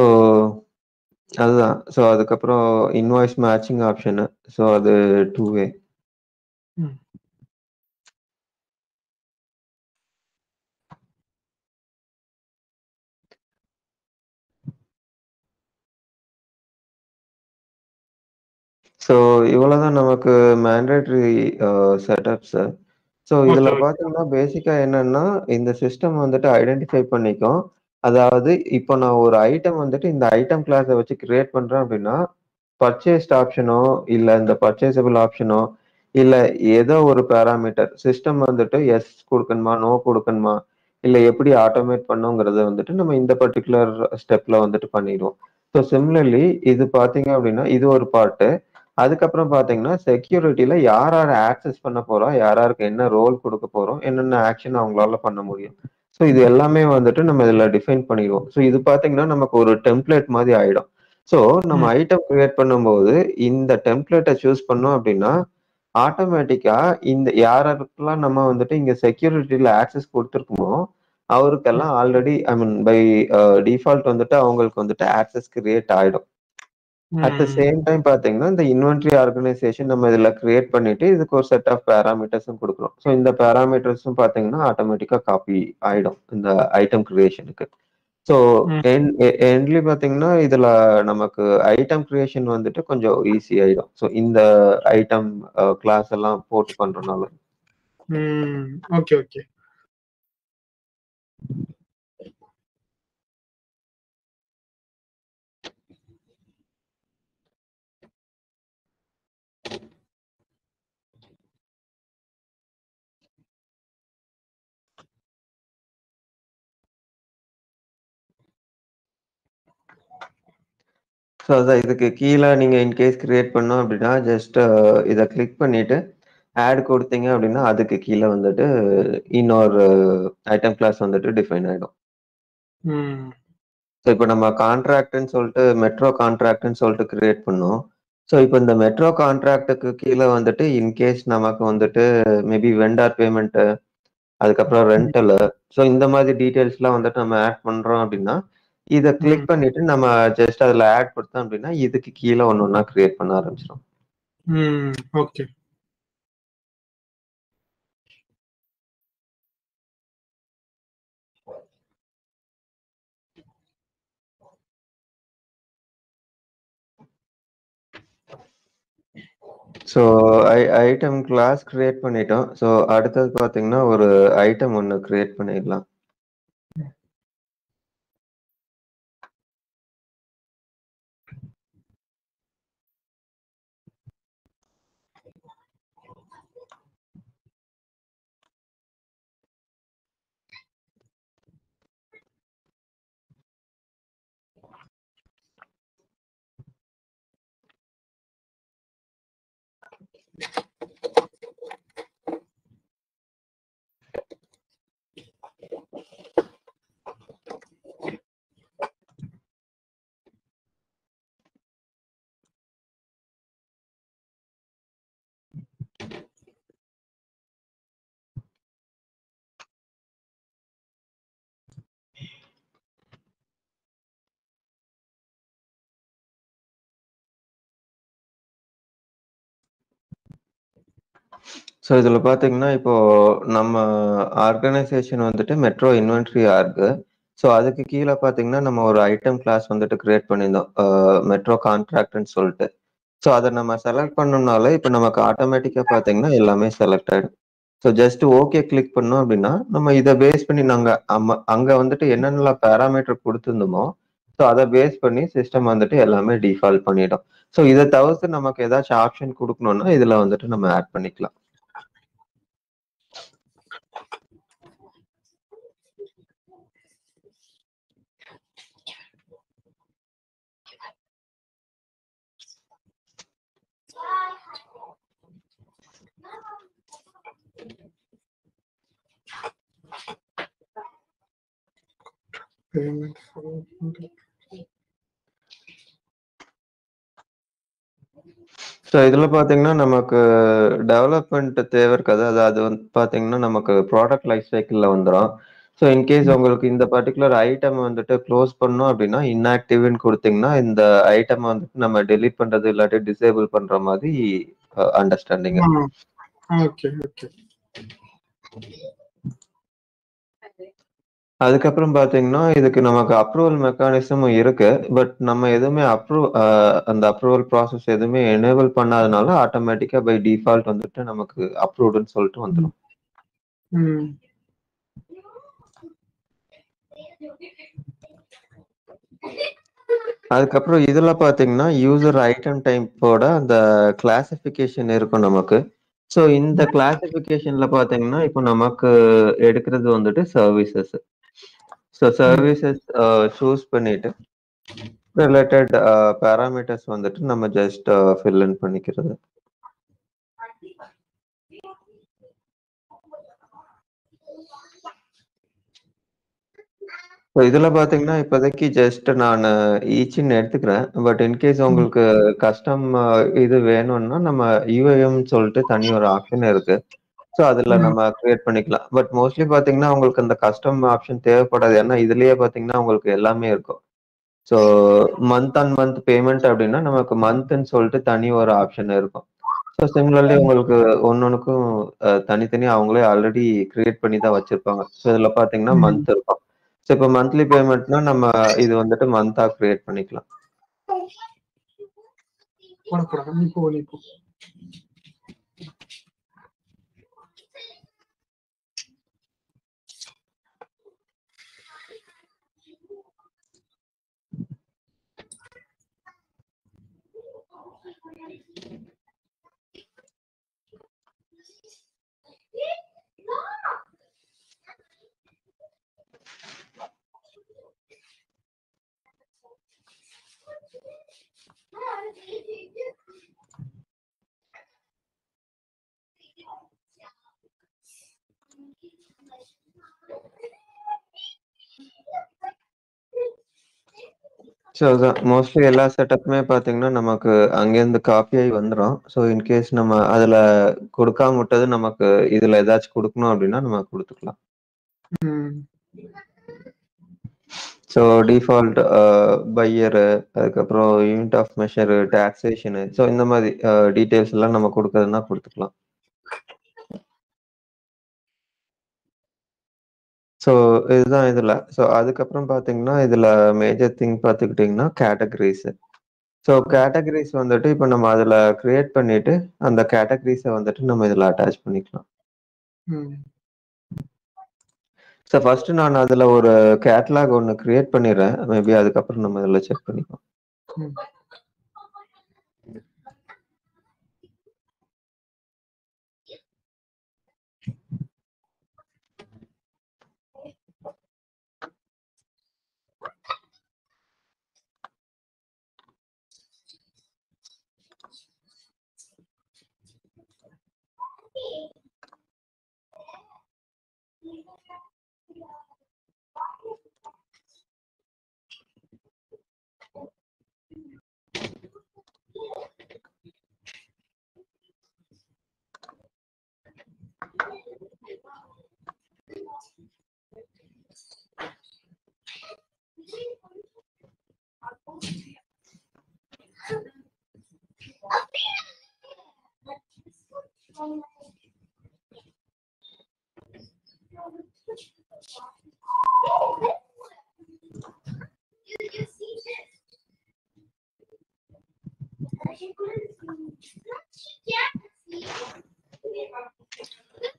A: அதுதான். ஸோ அதுக்கப்புறம் இன்வாய்ஸ் மேட்சிங் ஆப்ஷனு. ஸோ அது 2 வே.
B: ம்.
A: ஸோ இவ்வளோதான் நமக்கு மேண்டேட்டரி செட்டப்ஸு. ஸோ
B: ஓகே,
A: இதுல
B: ஓகே.
A: பார்த்தீங்கன்னா, பேசிக்கா என்னன்னா, இந்த சிஸ்டம் வந்துட்டு ஐடென்டிஃபை பண்ணிக்கும். அதாவது இப்போ நான் ஒரு ஐட்டம் வந்துட்டு இந்த ஐட்டம் கிளாஸ வச்சு கிரியேட் பண்றேன் அப்படின்னா, பர்ச்சேஸ்ட் ஆப்ஷனோ, இல்ல இந்த பர்ச்சேசபிள் ஆப்ஷனோ, இல்ல ஏதோ ஒரு பாராமீட்டர் சிஸ்டம் வந்துட்டு எஸ் குடுக்கணுமா, நோ குடுக்கணுமா, இல்ல எப்படி ஆட்டோமேட் பண்ணுங்கிறத வந்துட்டு நம்ம இந்த பர்ட்டிகுலர் ஸ்டெப்ல வந்துட்டு பண்ணிடுவோம். ஸோ சிமிலர்லி இது பார்த்தீங்க அப்படின்னா, இது ஒரு பார்ட்டு. அதுக்கப்புறம் பார்த்தீங்கன்னா, செக்யூரிட்டில யார் யார் ஆக்சஸ் பண்ண போறோம், யார் யாருக்கு என்ன ரோல் குடுக்க போறோம், என்னென்ன ஆக்ஷன் அவங்களால பண்ண முடியும். ஸோ இது எல்லாமே வந்துட்டு நம்ம இதுல டிஃபைன் பண்ணிருவோம். ஸோ இது பார்த்தீங்கன்னா, நமக்கு ஒரு டெம்ப்ளேட் மாதிரி ஆயிடும். ஸோ நம்ம
B: ம்.
A: ஐட்டம் கிரியேட் பண்ணும்போது, இந்த டெம்ப்ளேட்ட சூஸ் பண்ணோம் அப்படின்னா, ஆட்டோமேட்டிக்கா இந்த யாராருக்கெல்லாம் நம்ம வந்துட்டு இங்க செக்யூரிட்டில ஆக்சஸ் குடுத்துருக்கோமோ, அவருக்கெல்லாம் already I mean by default வந்துட்டு அவங்களுக்கு வந்துட்டு ஆக்சஸ் கிரியேட் ஆயிடும். அட் த
B: ம்.
A: சேம் டைம் பார்த்தீங்கன்னா, இந்த இன்வென்டரி ஆர்கனைசேஷன் நம்ம இதுல கிரியேட் பண்ணிட்டு, இதுக்கு ஒரு செட் ஆஃப் பாராமீட்டர்ஸும் குடுக்குறோம். ஸோ இந்த பாராமீட்டர்ஸும் பார்த்தீங்கன்னா, ஆட்டோமேட்டிக்கா காப்பி ஆயிடும். இந்த ஐட்டம் கிரியேஷனுக்கு. ஸோ
B: ம்.
A: எண்ட்லி பார்த்தீங்கன்னா, இதுல நமக்கு ஐட்டம் கிரியேஷன் வந்துட்டு கொஞ்சம் ஈஸி ஆயிடும். ஸோ இந்த ஐட்டம் கிளாஸ் எல்லாம் போட்டு பண்றனால.
B: ம். Okay, okay.
A: ஸோ அதான் இதுக்கு கீழ நீங்க இன்கேஸ் கிரியேட் பண்ணோம் அப்படின்னா, ஜஸ்ட் இத கிளிக் பண்ணிட்டு, ஆட் குடுத்தீங்க அப்படின்னா, அதுக்கு கீழ வந்துட்டு இன்னொரு ஐட்டம் கிளாஸ் வந்துட்டு டிஃபைன் ஆயிடும்.
B: ம்.
A: ஸோ இப்ப நம்ம கான்ட்ராக்ட்ன்னு சொல்லிட்டு மெட்ரோ கான்ட்ராக்ட்ன்னு சொல்லிட்டு கிரியேட் பண்ணோம். ஸோ இப்ப இந்த மெட்ரோ கான்ட்ராக்ட்க்கு கீழ வந்துட்டு இன்கேஸ் நமக்கு வந்துட்டு மேபி வெண்டார் பேமெண்ட்டு, அதுக்கப்புறம் ரெண்டலு, ஸோ இந்த மாதிரி டீட்டெயில்ஸ்லாம் வந்துட்டு நம்ம ஆட் பண்றோம் அப்படின்னா, இத
B: ம்.
A: கிளிக் பண்ணிட்டு நம்ம ஜஸ்ட் அதுல ஆட் குடுத்தோம் அப்படின்னா, இதுக்கு கீழ ஒண்ணு ஒண்ணா கிரியேட் பண்ண ஆரம்பிச்சுரும்.
B: ம். Okay.
A: So item class create பண்ணிட்டோம். ஸோ அடுத்தது பார்த்தீங்கன்னா, ஒரு ஐட்டம் ஒண்ணு கிரியேட் பண்ணிடலாம். ஸோ இதில பார்த்தீங்கன்னா, இப்போ நம்ம ஆர்கனைசேஷன் வந்துட்டு மெட்ரோ இன்வென்டரி ஆர்க். ஸோ அதுக்கு கீழ பார்த்தீங்கன்னா, நம்ம ஒரு ஐட்டம் கிளாஸ் வந்துட்டு கிரியேட் பண்ணியிருந்தோம். மெட்ரோ கான்ட்ராக்ட்ன்னு சொல்ட்டு. ஸோ அத நம்ம செலக்ட் பண்ணோம்னாலே, இப்ப நமக்கு ஆட்டோமேட்டிக்கா பார்த்தீங்கன்னா, எல்லாமே செலக்ட் ஆயிடும். ஸோ ஜஸ்ட் ஓகே கிளிக் பண்ணோம் அப்படின்னா, நம்ம இத பேஸ் பண்ணி நாங்க அங்க வந்துட்டு என்னென்னலாம் பேராமீட்டர் குடுத்திருந்தோமோ, ஸோ அத பேஸ் பண்ணி சிஸ்டம் வந்துட்டு எல்லாமே டிஃபால்ட் பண்ணிடும். ஸோ இத தவிர்த்து நமக்கு ஏதாச்சும் ஆப்ஷன் குடுக்கணும்னா, இதுல வந்துட்டு நம்ம ஆட் பண்ணிக்கலாம். ஸோ இதுல பார்த்தீங்கன்னா, நமக்கு டெவலப்மென்ட் தேவை இருக்காது. அது வந்து பார்த்தீங்கன்னா, நமக்கு ப்ராடக்ட் லைஃப் சைக்கிள்ல வந்துரும். ஸோ இன்கேஸ் உங்களுக்கு இந்த பர்ட்டிகுலர் ஐட்டம் வந்துட்டு க்ளோஸ் பண்ணணும் அப்படின்னா, இன்ஆக்டிவ்ன்னு குடுத்தீங்கன்னா, இந்த ஐட்டம் வந்துட்டு நம்ம டெலீட் பண்றது இல்லாட்டி டிசேபிள் பண்ற மாதிரி அண்டர்ஸ்டாண்டிங்.
B: Okay, okay.
A: அதுக்கப்புறம் பார்த்தீங்கன்னா, இதுக்கு நமக்கு அப்ரூவல் மெக்கானிசமும் இருக்கு. பட் நம்ம எதுவுமே அந்த அப்ரூவல் ப்ராசஸ் எதுவுமே எனேபிள் பண்ணாதனால, ஆட்டோமேட்டிக்கா பை டிஃபால்ட் வந்துட்டு நமக்கு அப்ரூவ்டுன்னு சொல்லிட்டு வந்துரும்.
B: ம்.
A: அதுக்கப்புறம் இதுல பார்த்தீங்கன்னா, யூசர் ஐட்டம் டைப்போட அந்த கிளாசிஃபிகேஷன் இருக்கும் நமக்கு. ஸோ இந்த கிளாசிஃபிகேஷன்ல பார்த்தீங்கன்னா, இப்போ நமக்கு எடுக்கிறது வந்துட்டு சர்வீசஸ். ஸோ சர்வீசஸ் சூஸ் பண்ணிட்டு, ரிலேட்டட் பாராமீட்டர்ஸ் வந்துட்டு நம்ம ஜஸ்ட் ஃபில் இன் பண்ணிக்கிறது. ஸோ இதுல பார்த்தீங்கன்னா, இப்போதைக்கு ஜஸ்ட் நானு ஈச்ன்னு எடுத்துக்கிறேன். பட் இன்கேஸ் உங்களுக்கு கஸ்டம் இது வேணும்னா, நம்ம யுஐஎம்ன்னு சொல்லிட்டு தனி ஒரு ஆப்ஷன் இருக்கு. ஸோ அதுல நம்ம கிரியேட் பண்ணிக்கலாம். பட் மோஸ்ட்லி பார்த்தீங்கன்னா, உங்களுக்கு அந்த கஸ்டம் ஆப்ஷன் தேவைப்படாது. ஏன்னா இதுலயே பார்த்தீங்கன்னா, உங்களுக்கு எல்லாமே இருக்கும். So month on month payment அப்படின்னா, நமக்கு மந்த்ன்னு சொல்லிட்டு தனி ஒரு ஆப்ஷன் இருக்கும். ஸோ சிமிலர்லி உங்களுக்கு ஒன்னொன்னுக்கும் தனித்தனியா அவங்களே ஆல்ரெடி கிரியேட் பண்ணி தான் வச்சிருப்பாங்க. ஸோ இதுல பார்த்தீங்கன்னா, மந்த் இருக்கும். ஸோ இப்போ மந்த்லி பேமெண்ட்னா நம்ம இது வந்துட்டு மந்த்தா கிரியேட் பண்ணிக்கலாம். ஸோ அதான் மோஸ்ட்லி எல்லா செட்டப்புமே பார்த்தீங்கன்னா, நமக்கு அங்கேருந்து காப்பி ஆயி வந்துரும். ஸோ இன்கேஸ் நம்ம அதுல குடுக்காம விட்டது நமக்கு இதுல ஏதாச்சும் குடுக்கணும் அப்படின்னா, நம்ம குடுத்துக்கலாம். ஸோ டிஃபால்ட் பையரு, அதுக்கப்புறம் யூனிட் ஆஃப் மெஷரு, டாக்ஸேஷனு ஸோ இந்த மாதிரி டீட்டெயில்ஸ் எல்லாம் நம்ம குடுக்கறதுன்னா குடுத்துக்கலாம். ஸோ இதுதான் இதுல. ஸோ அதுக்கப்புறம் பார்த்தீங்கன்னா, இதுல மேஜர் திங் பார்த்துக்கிட்டீங்கன்னா கேட்டகரீஸ். ஸோ கேட்டகரிஸ் வந்துட்டு இப்போ நம்ம அதில் கிரியேட் பண்ணிட்டு அந்த கேட்டகரிஸை வந்துட்டு நம்ம இதில் அட்டாச் பண்ணிக்கலாம். ஸோ ஃபர்ஸ்ட் நான் அதில் ஒரு கேட்லாக் ஒன்று கிரியேட் பண்ணிடுறேன். மேபி அதுக்கப்புறம் நம்ம இதில் செக் பண்ணிக்கலாம்.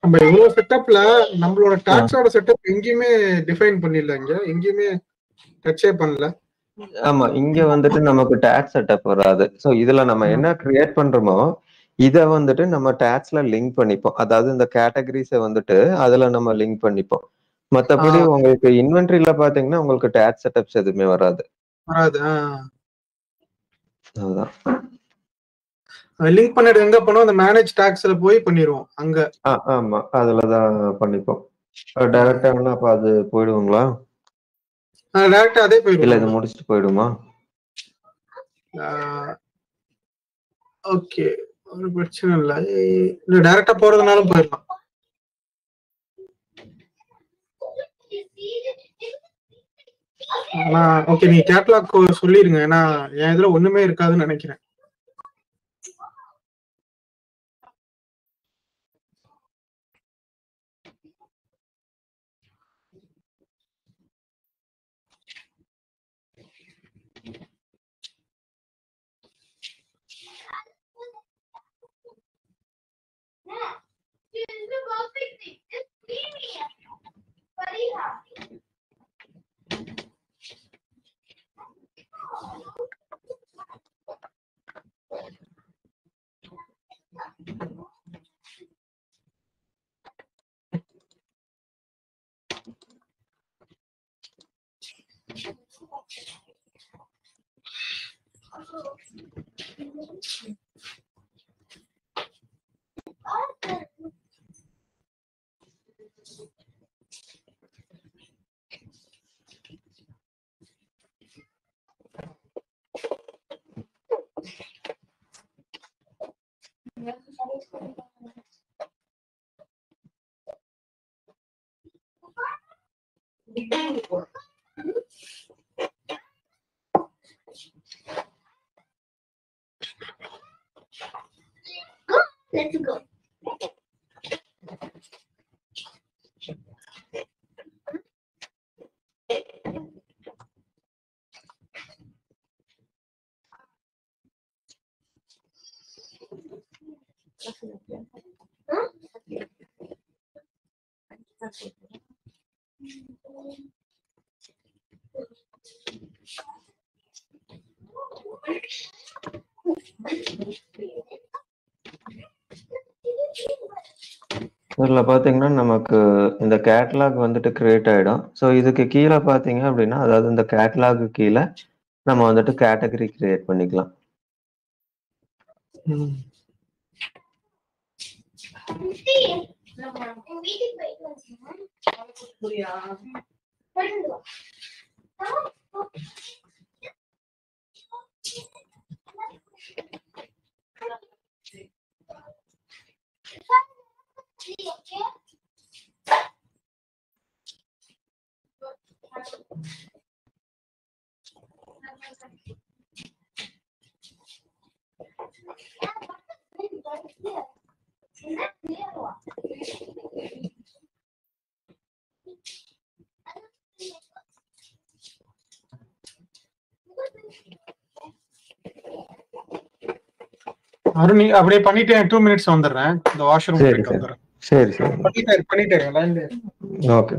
B: நம்ம இவ்வளவு செட்டப்ல நம்மளோட டாக்ஸோட செட்டப் எங்கேயுமே டிஃபைன் பண்ணிடல, இங்க எங்கேயுமே டச்சே பண்ணல.
A: ஆமா, இங்க வந்துட்டு நமக்கு டாக்ஸ் செட்டப் வராது. சோ இதுல நம்ம என்ன கிரியேட் பண்றோமோ இத வந்துட்டு நம்ம டாக்ஸ்ல லிங்க் பண்ணிப்போம். அதாவது இந்த கேட்டகரிஸை வந்துட்டு அதுல நம்ம லிங்க் பண்ணிப்போம். மத்தபடி உங்களுக்கு இன்வென்ட்ரில பாத்தீங்கன்னா உங்களுக்கு டாக்ஸ் செட்டப்ஸ் எதுவுமே வராது. அதுதான்
B: லிங்க் பண்ணிட்டு எங்க பண்ணுவோம், அந்த மேனேஜ் டாக்ஸ்ல போய் பண்ணிடுவோம் அங்க.
A: ஆமா, அதுலதான் பண்ணிப்போம். டைரக்டா அப்ப அது போயிடுவோங்களா?
B: டைரக்டா அதே போயிடும்.
A: இல்ல இது முடிச்சிட்டு போயிடுமா?
B: ஓகே, ஒரு பிரச்சனை இல்ல. இல்ல டைரக்டா போறதுனாலும் போயிடலாம். ஓகே, நீ கேட்லாக் சொல்லிருங்க. ஏன்னா என் இதுல ஒண்ணுமே இருக்காதுன்னு நினைக்கிறேன். Let's go.
A: இதுல பாத்தீங்கன்னா நமக்கு இந்த கேட்லாக் வந்துட்டு கிரியேட் ஆயிடும். ஸோ இதுக்கு கீழே பாத்தீங்க அப்படின்னா, அதாவது இந்த கேட்லாக் கீழே நம்ம வந்துட்டு கேட்டகரி கிரியேட் பண்ணிக்கலாம்.
B: அருண் நீ அப்படியே பண்ணிட்டு 2 மினிட்ஸ் வந்துடுறேன். இந்த வாஷ்ரூம்
A: சரி
B: போயிட்டு
A: சரி
B: வந்துடுறேன்.
A: சரி சரி
B: பண்ணிட்டேன் லைன்ல.
A: ஓகே.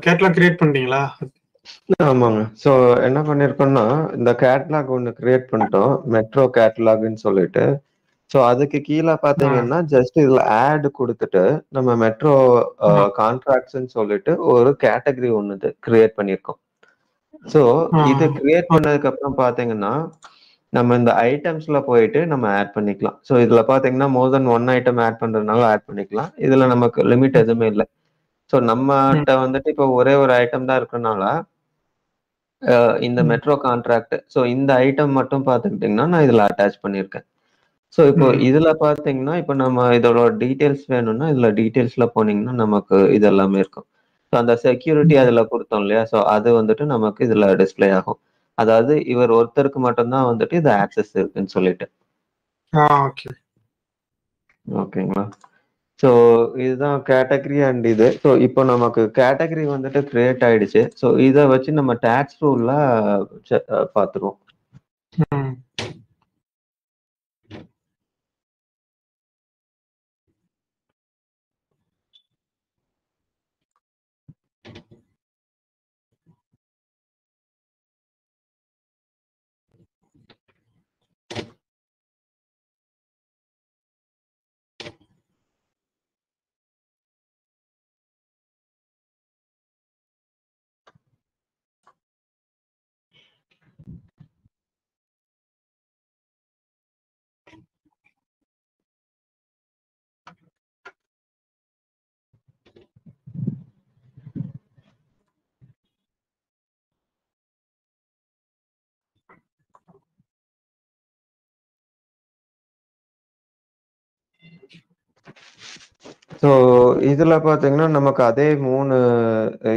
B: கேட்லாக் கிரியேட் பண்ணிட்டீங்களா?
A: ஆமாங்க. ஸோ என்ன பண்ணியிருக்கோம்னா, இந்த கேட்லாக் ஒண்ணு கிரியேட் பண்ணிட்டோம். மெட்ரோ கேட்லாக்ன்னு சொல்லிட்டு. ஸோ அதுக்கு கீழ பார்த்தீங்கன்னா, ஜஸ்ட் இதுல ஆட் குடுத்துட்டு, நம்ம மெட்ரோ கான்ட்ராக்ட்ஸ்ன்னு சொல்லிட்டு ஒரு கேட்டகரி ஒண்ணு கிரியேட் பண்ணியிருக்கோம். ஸோ இது கிரியேட் பண்ணதுக்கு அப்புறம் பார்த்தீங்கன்னா, நம்ம இந்த ஐட்டம்ஸ்ல போயிட்டு நம்ம ஆட் பண்ணிக்கலாம். ஸோ இதுல பார்த்தீங்கன்னா, மோர் தென் 1 ஐட்டம் ஆட் பண்றதுனால ஆட் பண்ணிக்கலாம். இதுல நமக்கு லிமிட் எதுவுமே இல்ல. ஸோ நம்மட்ட வந்துட்டு இப்போ ஒரே ஒரு ஐட்டம் தான் இருக்கனால, இந்த மெட்ரோ கான்ட்ராக்ட் ஸோ இந்த ஐட்டம் மட்டும் பார்த்துக்கிட்டீங்கன்னா, நான் இதுல அட்டாச் பண்ணியிருக்கேன். ஸோ இப்போ இதுல பார்த்தீங்கன்னா, இப்போ நம்ம இதோட டீட்டெயில்ஸ் வேணும்னா, இதுல டீட்டெயில்ஸ்ல போனீங்கன்னா, நமக்கு இது எல்லாமே இருக்கும். ஸோ அந்த செக்யூரிட்டி அதுல குடுத்தோம் இல்லையா? ஸோ அது வந்துட்டு நமக்கு இதுல டிஸ்ப்ளே ஆகும். அதாவது இவர் ஒருத்தருக்கு மட்டும் தான் வந்துட்டு இது ஆக்சஸ் இருக்குன்னு சொல்லிட்டு.
B: ஓகே.
A: ஓகேங்களா? ஸோ இதுதான் கேட்டகரி அண்ட் இது. ஸோ இப்போ நமக்கு கேட்டகரி வந்துட்டு கிரியேட் ஆயிடுச்சு. ஸோ இத வச்சு நம்ம டாக்ஸ் ரூல்ல பார்த்துருவோம். ஸோ இதுல பாத்தீங்கன்னா நமக்கு அதே 3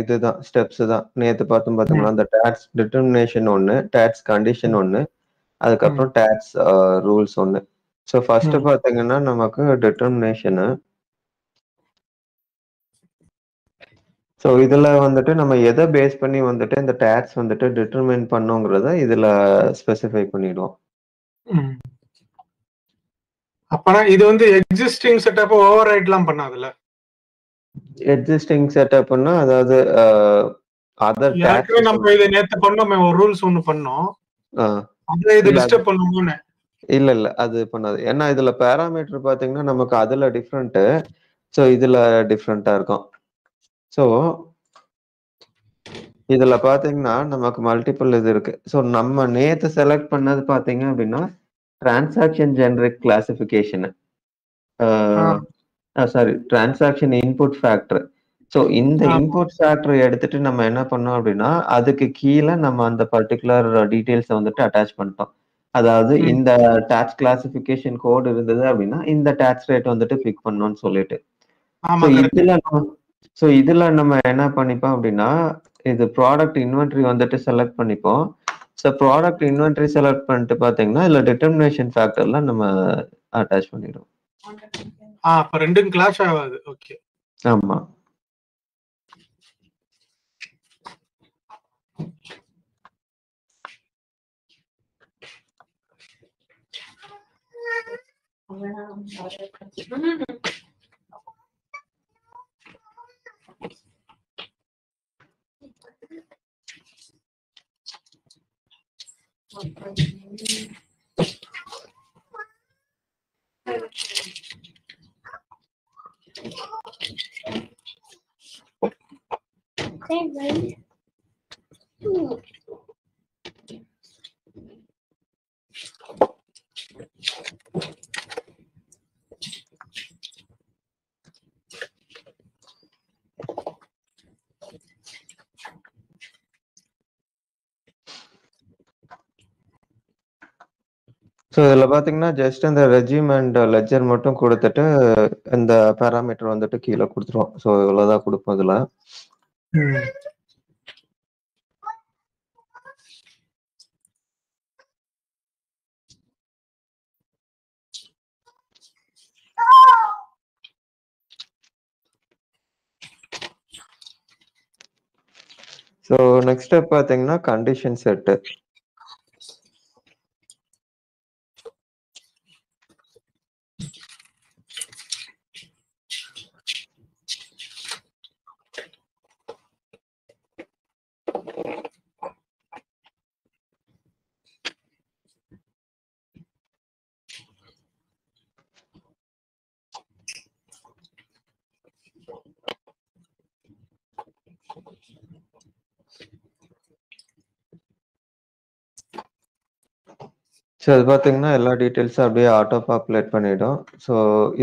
A: இதுதான் ஸ்டெப்ஸ் தான். நேத்து பார்த்தோம் பாத்தீங்களா, அந்த டாக்ஸ் டிட்டர்மினேஷன் ஒண்ணு, டாக்ஸ் கண்டிஷன் ஒண்ணு, அதுக்கப்புறம் டாக்ஸ் ரூல்ஸ் ஒண்ணு. ஸோ ஃபர்ஸ்ட் பாத்தீங்கன்னா நமக்கு டிட்டர்மினேஷனு. ஸோ இதுல வந்துட்டு நம்ம எதை பேஸ் பண்ணி வந்துட்டு இந்த டாக்ஸ் வந்துட்டு டிட்டர்மைன் பண்ணோங்கிறத இதுல ஸ்பெசிஃபை பண்ணிடுவோம்.
B: அப்பனா இது வந்து எக்ஸிஸ்டிங் செட்டப் ஓவர் ரைட்லாம் பண்ணாதுல்ல?
A: எக்ஸிஸ்டிங் செட்டப்னா அதாவது அதர்
B: ஏற்கனவே
A: டாக்ஸ்
B: நம்ம இதை நேத்து பண்ணோமே, ஒரு ரூல்ஸ் ஒண்ணு பண்ணோம். அதுல இது டிஸ்டர்ப் பண்ணுவோம்னு.
A: இல்ல இல்ல அது பண்ணாது. ஏன்னா இதுல பேராமீட்டர் பாத்தீங்கன்னா நமக்கு அதுல டிஃப்ரெண்ட், ஸோ இதுல டிஃப்ரெண்டா இருக்கும். ஸோ இதுல பாத்தீங்கன்னா நமக்கு மல்டிபிள் இது இருக்கு. ஸோ நம்ம நேத்து செலக்ட் பண்ணது பாத்தீங்க அப்படின்னா transaction generic classification, sorry transaction input factor. So இந்த இன்புட் ஃபேக்டர் எடுத்துட்டு நம்ம என்ன பண்ணோம் அப்படின்னா அதுக்கு கீழே நம்ம அந்த பர்டிகுலர் டீடைல்ஸை வந்துட்டு அட்டாச் பண்ணிட்டோம். அதாவது இந்த டாக்ஸ் கிளாசிபிகேஷன் கோட் இருந்தது அப்படின்னா இந்த டாக்ஸ் ரேட் வந்துட்டு பிக் பண்ணணும்னு சொல்லிட்டு. ஸோ இதுல நம்ம என்ன பண்ணிப்போம் அப்படின்னா இது ப்ராடக்ட் இன்வென்ட்ரி வந்துட்டு செலக்ட் பண்ணிப்போம். ஸோ ப்ராடக்ட் இன்வென்ட்ரி செலக்ட் பண்ணிட்டு பாத்தீங்கன்னா இதுல டிட்டர்மினேஷன் ஃபேக்டர்ல நம்ம அட்டாச் பண்ணிடுவோம்.
B: அப்ப ரெண்டும் கிளாஷ் ஆகாது. ஓகே.
A: ஆமா. ஸோ இதில் பார்த்தீங்கன்னா ஜஸ்ட் இந்த ரெஜிம் அண்ட் லெஜர் மட்டும் கொடுத்துட்டு இந்த பேராமீட்டர் வந்துட்டு கீழே கொடுத்துருவோம். ஸோ இவ்வளோதான் கொடுப்போம் இதில். ஸோ நெக்ஸ்ட் ஸ்டெப் பார்த்தீங்கன்னா கண்டிஷன் செட்டு. ஸோ அது பார்த்தீங்கன்னா எல்லா டீட்டெயில்ஸும் அப்படியே ஆட்டோ பாப்புலேட் பண்ணிடும். ஸோ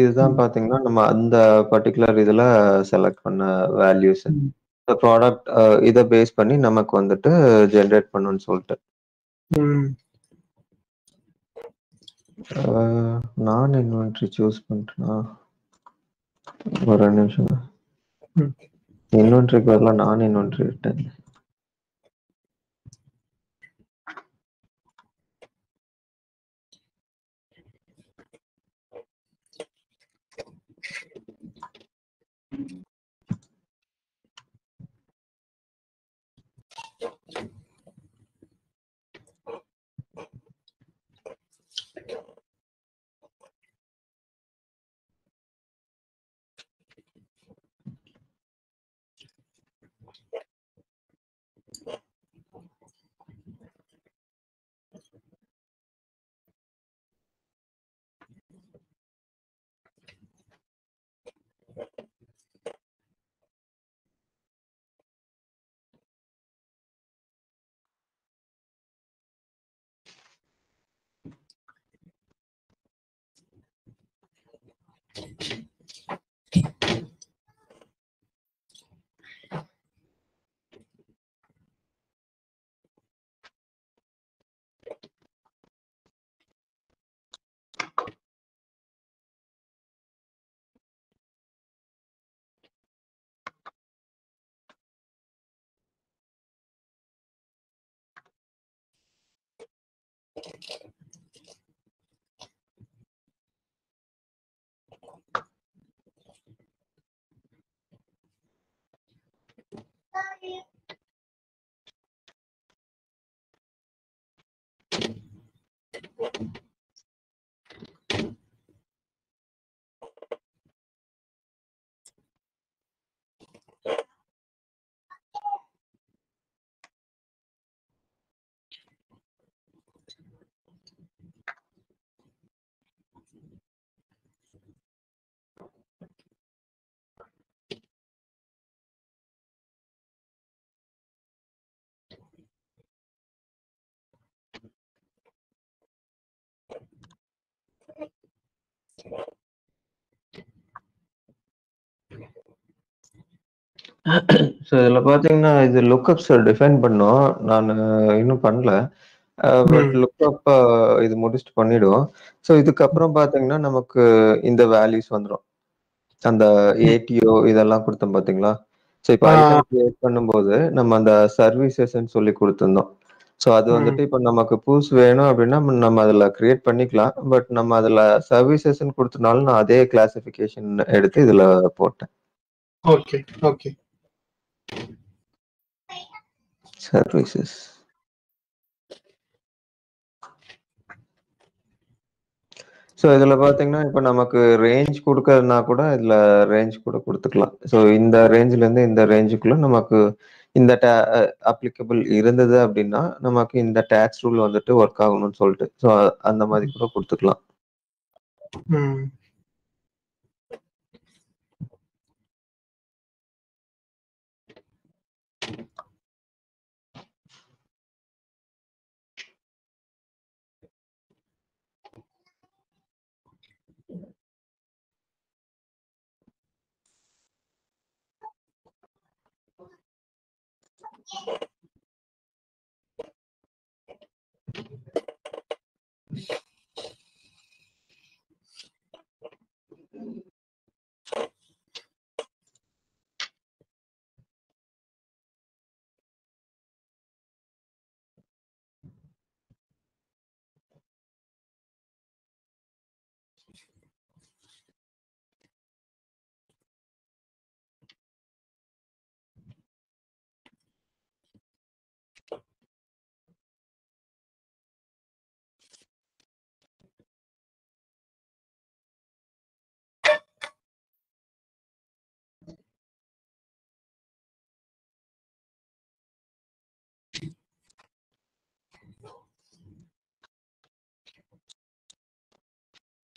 A: இதுதான் பார்த்தீங்கன்னா நம்ம அந்த பர்டிகுலர் இதில் செலக்ட் பண்ண வேல்யூஸ். இந்த ப்ராடக்ட் இதை பேஸ் பண்ணி நமக்கு வந்துட்டு ஜென்ரேட் பண்ணணும்னு சொல்லிட்டு. நான் இன்வென்ட்ரி சூஸ் பண்ணுறேன்னா ஒரு நிமிஷம். இன்வென்ட்ரிக்கு பதிலாக நான் இன்வென்ட்ரி விட்டேன். ஸோ இதுல பார்த்தீங்கன்னா, இது லுக்கப்ஸ் டிஃபைன் பண்ணோம். நானு இன்னும் பண்ணல. பட் லுக்கப் இது முடிச்சுட்டு பண்ணிடுவோம். ஸோ இதுக்கப்புறம் பார்த்தீங்கன்னா, நமக்கு இந்த வேல்யூஸ் வந்துரும். அந்த ஏடிஓ இதெல்லாம் குடுத்தோம் பார்த்தீங்களா? ஸோ இப்ப ஐட்டம் கிரியேட் பண்ணும்போது, நம்ம அந்த சர்வீசஸ்ன்னு சொல்லி குடுத்திருந்தோம். ஸோ அது வந்துட்டு இப்ப நமக்கு புதுசு வேணும் அப்படின்னா, நம்ம அதுல கிரியேட் பண்ணிக்கலாம். பட் நம்ம அதுல சர்வீசஸ்ன்னு குடுத்தனால நான் அதே கிளாசிஃபிகேஷன் எடுத்து இதுல போட்டேன்.
B: Okay, okay.
A: சர்வீசஸ். ஸோ இதுல பார்த்தீங்கன்னா, இப்ப நமக்கு ரேஞ்ச் குடுக்கறதுனா கூட இதுல ரேஞ்ச் கூட குடுத்துக்கலாம். ஸோ இந்த ரேஞ்ச்லேருந்து இந்த ரேஞ்சுக்குள்ள நமக்கு இந்த அப்ளிகபிள் இருந்தது அப்படின்னா, நமக்கு இந்த டாக்ஸ் ரூல் வந்துட்டு ஒர்க் ஆகணும்னு சொல்லிட்டு. ஸோ அந்த மாதிரி கூட குடுத்துக்கலாம்.
B: ம்.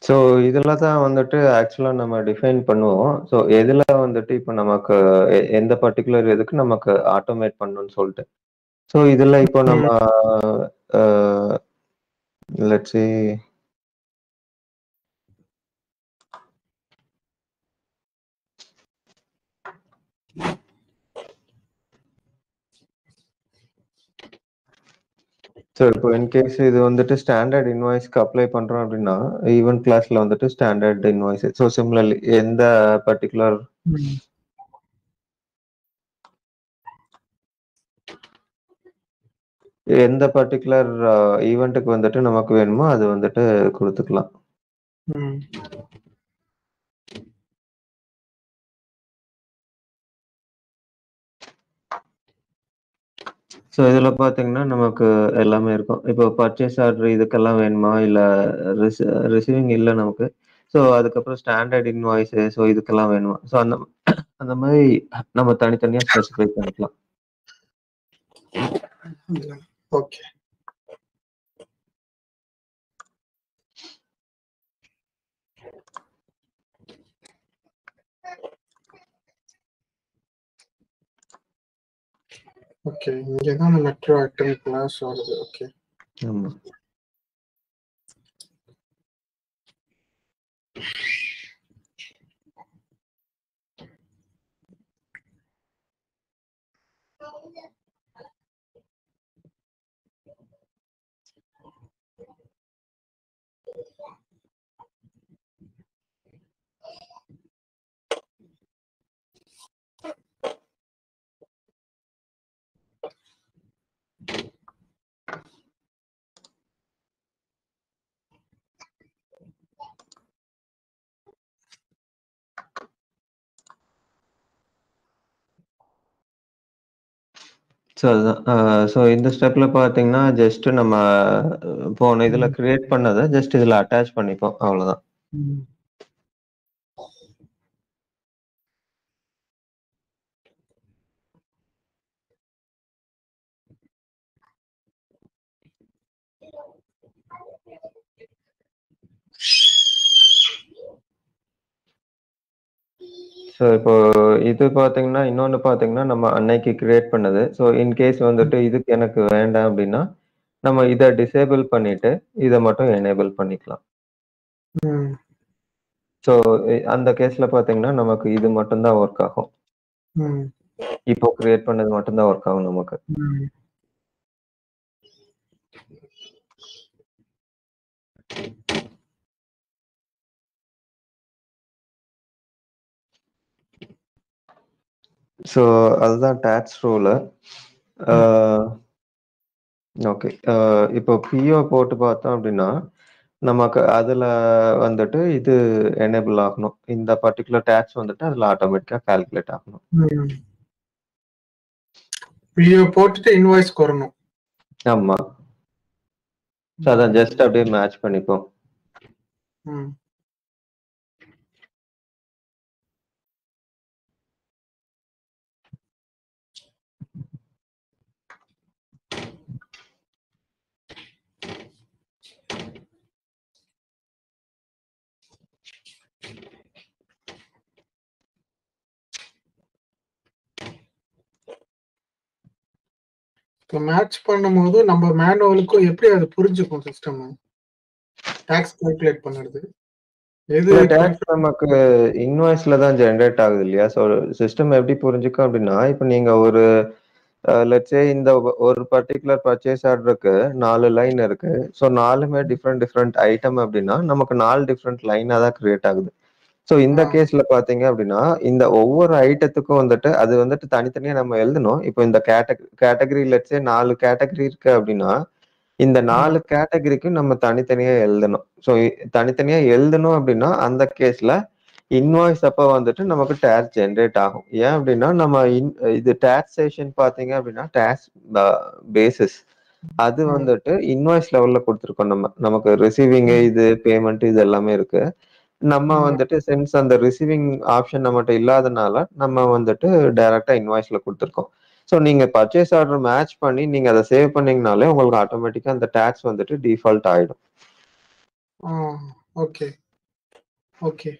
A: ஸோ இதெல்லாம் தான் வந்துட்டு ஆக்சுவலா நம்ம டிஃபைன் பண்ணுவோம். ஸோ எதுல வந்துட்டு இப்ப நமக்கு எந்த பர்ட்டிகுலர் இதுக்கு நமக்கு ஆட்டோமேட் பண்ணணும்னு சொல்லிட்டு. ஸோ இதுல இப்போ நம்ம அ லெட்ஸ் சே ஸோ இப்போ இன்கேஸ் இது வந்துட்டு ஸ்டாண்டர்ட் இன்வாய்ஸ்க்கு அப்ளை பண்றோம் அப்படின்னா, ஈவென்ட் கிளாஸ்ல வந்துட்டு ஸ்டாண்டர்ட் இன்வாய்ஸ். ஸோ சிமிலர்லி எந்த பர்ட்டிகுலர் எந்த பர்ட்டிகுலர் ஈவென்ட்டுக்கு வந்துட்டு நமக்கு வேணுமோ அது வந்துட்டு குடுத்துக்கலாம்.
B: ம்.
A: ஸோ இதுல பார்த்தீங்கன்னா, நமக்கு எல்லாமே இருக்கும். இப்போ பர்ச்சேஸ் ஆர்டர் இதுக்கெல்லாம் வேணுமா? இல்ல ரிசி ரிசீவிங் இல்ல நமக்கு. ஸோ அதுக்கப்புறம் ஸ்டாண்டர்ட் இன்வாய்ஸ் ஸோ இதுக்கெல்லாம் வேணுமா? ஸோ அந்த அந்த மாரி நம்ம தனித்தனியா ஸ்பெசிஃபை பண்ணிக்கலாம்.
B: ஓகே. ஓகே. இங்க தான் மெட்ரோ ஐட்டம் கிளாஸ் வருது. ஓகே.
A: ஆமா. ஸோ அதுதான். ஸோ இந்த ஸ்டெப்ல பார்த்தீங்கன்னா, ஜஸ்ட் நம்ம போன இதுல கிரியேட் பண்ணத ஜஸ்ட் இதுல அட்டாச் பண்ணிப்போம். அவ்வளோதான்.
B: ம்.
A: ஸோ இப்போ இது பார்த்தீங்கன்னா, இன்னொன்னு பார்த்தீங்கன்னா, நம்ம அன்னைக்கு கிரியேட் பண்ணது. ஸோ இன்கேஸ் வந்துட்டு இதுக்கு எனக்கு வேண்டாம் அப்டின்னா, நம்ம இத டிசேபிள் பண்ணிட்டு, இத மட்டும் எனேபிள் பண்ணிக்கலாம்.
B: ம்.
A: ஸோ அந்த கேஸ்ல பார்த்தீங்கன்னா, நமக்கு இது மட்டும் தான் வொர்க் ஆகும்.
B: ம்.
A: இப்போ கிரியேட் பண்ணது மட்டும் தான் வொர்க் ஆகும் நமக்கு.
B: ம்.
A: ஸோ அதுதான் டாக்ஸ் ரூலு. ஆ ஓகே. இப்போ பிஓ போட்டு பார்த்தோம் அப்டின்னா, நமக்கு அதுல வந்துட்டு இது எனேபிள் ஆகணும். இந்த பர்ட்டிகுலர் டாக்ஸ் வந்துட்டு அதுல ஆட்டோமேட்டிக்கா கால்குலேட் ஆகணும்.
B: ம். பிஓ போட்டுட்டு இன்வாய்ஸ்க்கு வரணும்.
A: ஆமா. ஸோ அதான் ஜஸ்ட் அப்டியே மேட்ச் பண்ணிப்போம்.
B: ம். இப்போ மேட்ச் பண்ணும்போது நம்ம மேனுவலுக்கும் எப்படி அது புரிஞ்சுக்கும் சிஸ்டம்? டாக்ஸ் கால்குலேட் பண்ணுறது. எது
A: இல்ல டாக்ஸ் நமக்கு இன்வாய்ஸ்ல தான் ஜெனரேட் ஆகுது இல்லையா? ஸோ சிஸ்டம் எப்படி புரிஞ்சுக்கும் அப்டின்னா, இப்ப நீங்க ஒரு லெட்ஸ் சே இந்த ஒரு பர்ட்டிகுலர் பர்ச்சேஸ் ஆர்டருக்கு 4 லைன் இருக்கு. ஸோ 4மே டிஃபரெண்ட் ஐட்டம் அப்டின்னா, நமக்கு 4 டிஃபரெண்ட் லைனா தான் கிரியேட் ஆகுது. ஸோ இந்த கேஸ்ல பார்த்தீங்க அப்டின்னா, இந்த ஒவ்வொரு ஐட்டத்துக்கும் வந்துட்டு அது வந்துட்டு தனித்தனியா நம்ம எழுதணும். இப்போ இந்த கேட்டகரி லெட்ஸ் சே 4 கேட்டகரி இருக்கு அப்டின்னா, இந்த 4 கேட்டகரிக்கும் நம்ம தனித்தனியா எழுதணும். ஸோ தனித்தனியா எழுதணும் அப்டின்னா, அந்த கேஸ்ல இன்வாய்ஸ் அப்ப வந்துட்டு நமக்கு டாக்ஸ் ஜெனரேட் ஆகும். ஏன் அப்டின்னா, நம்ம இது டாக்ஸேஷன் பார்த்தீங்க அப்டின்னா, டாக்ஸ் ப பேசிஸ் அது வந்துட்டு இன்வாய்ஸ் லெவல்ல குடுத்துருக்கோம் நம்ம. நமக்கு ரிசீவிங் இது, பேமெண்ட் இது எல்லாமே இருக்கு. நம்ம வந்துட்டு சின்ஸ் அந்த ரிசீவிங் ஆப்ஷன் நம்மட்ட இல்லாதனால, நம்ம வந்துட்டு டைரக்ட்டா இன்வாய்ஸ்ல குடுத்துருக்கோம். ஸோ நீங்க பர்ச்சேஸ் ஆர்டர் மேட்ச் பண்ணி நீங்க அத சேவ் பண்ணீங்கனாலே, உங்களுக்கு ஆட்டோமேட்டிக்கா அந்த டாக்ஸ் வந்துட்டு டிஃபால்ட் ஆயிடும்.
B: ஓகே. ஓகே.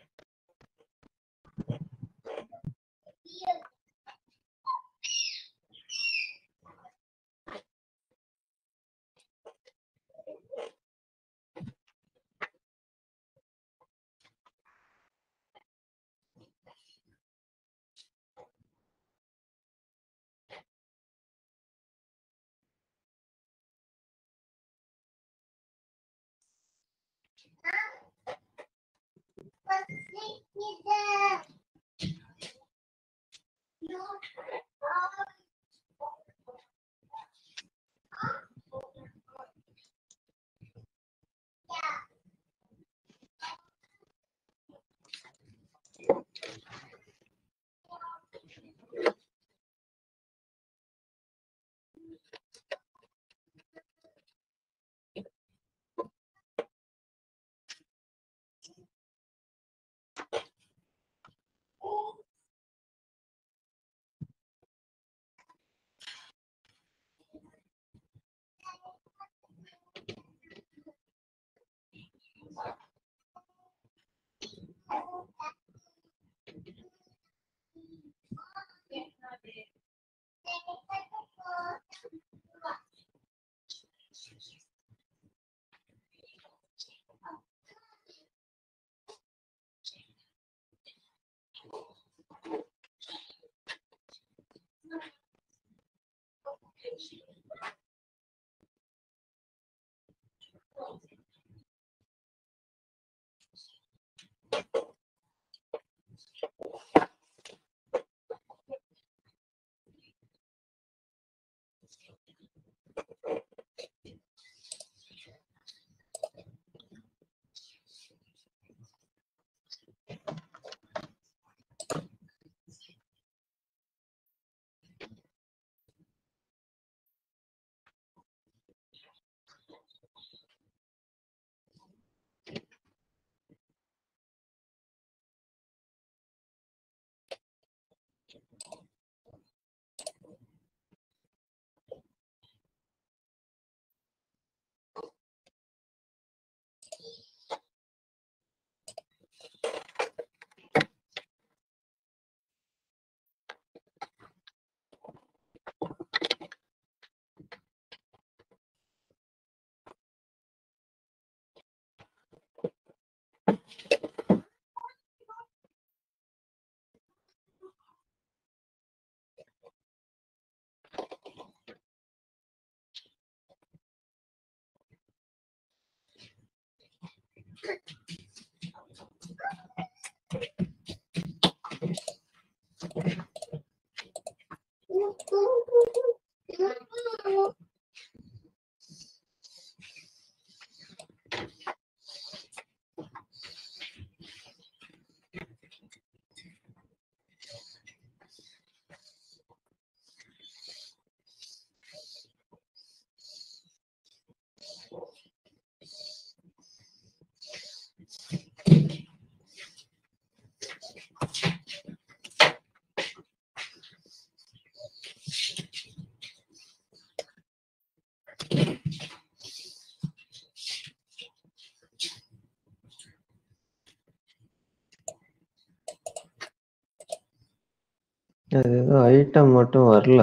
A: ஐட்டம் மட்டும் வரல.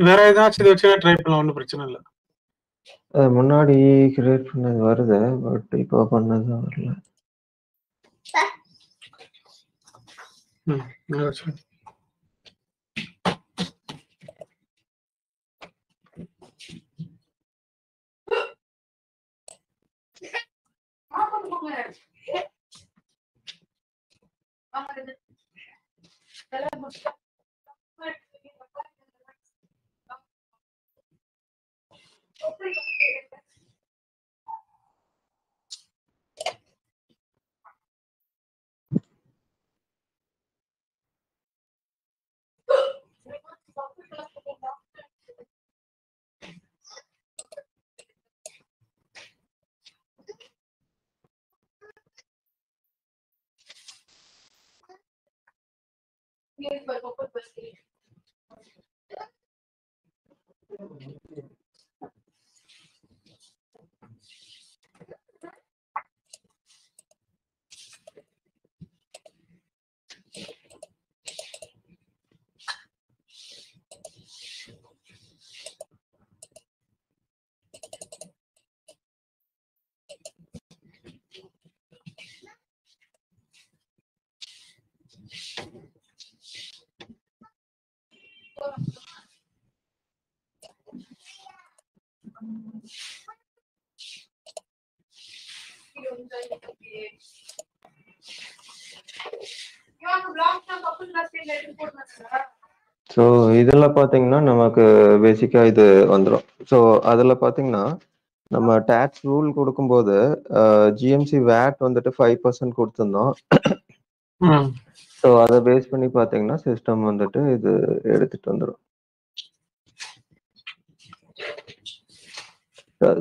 B: வேற ஏதாச்சும் இதை வச்சு ட்ரை பண்ணலாம், ஒன்றும் பிரச்சனை இல்லை.
A: முன்னாடி கிரியேட் பண்ணது வருது, பட் இப்போ பண்ணது வரல. ஸோ இதுல பாத்தீங்கன்னா நமக்கு பேசிக்கா இது வந்துடும். ஸோ அதுல பாத்தீங்கன்னா நம்ம டேக்ஸ் ரூல் கொடுக்கும்போது ஜிஎம்சி வேட் வந்துட்டு 5% கொடுத்துருந்தோம். ஸோ அதை பேஸ் பண்ணி பாத்தீங்கன்னா சிஸ்டம் வந்துட்டு இது எடுத்துட்டு வந்துடும்.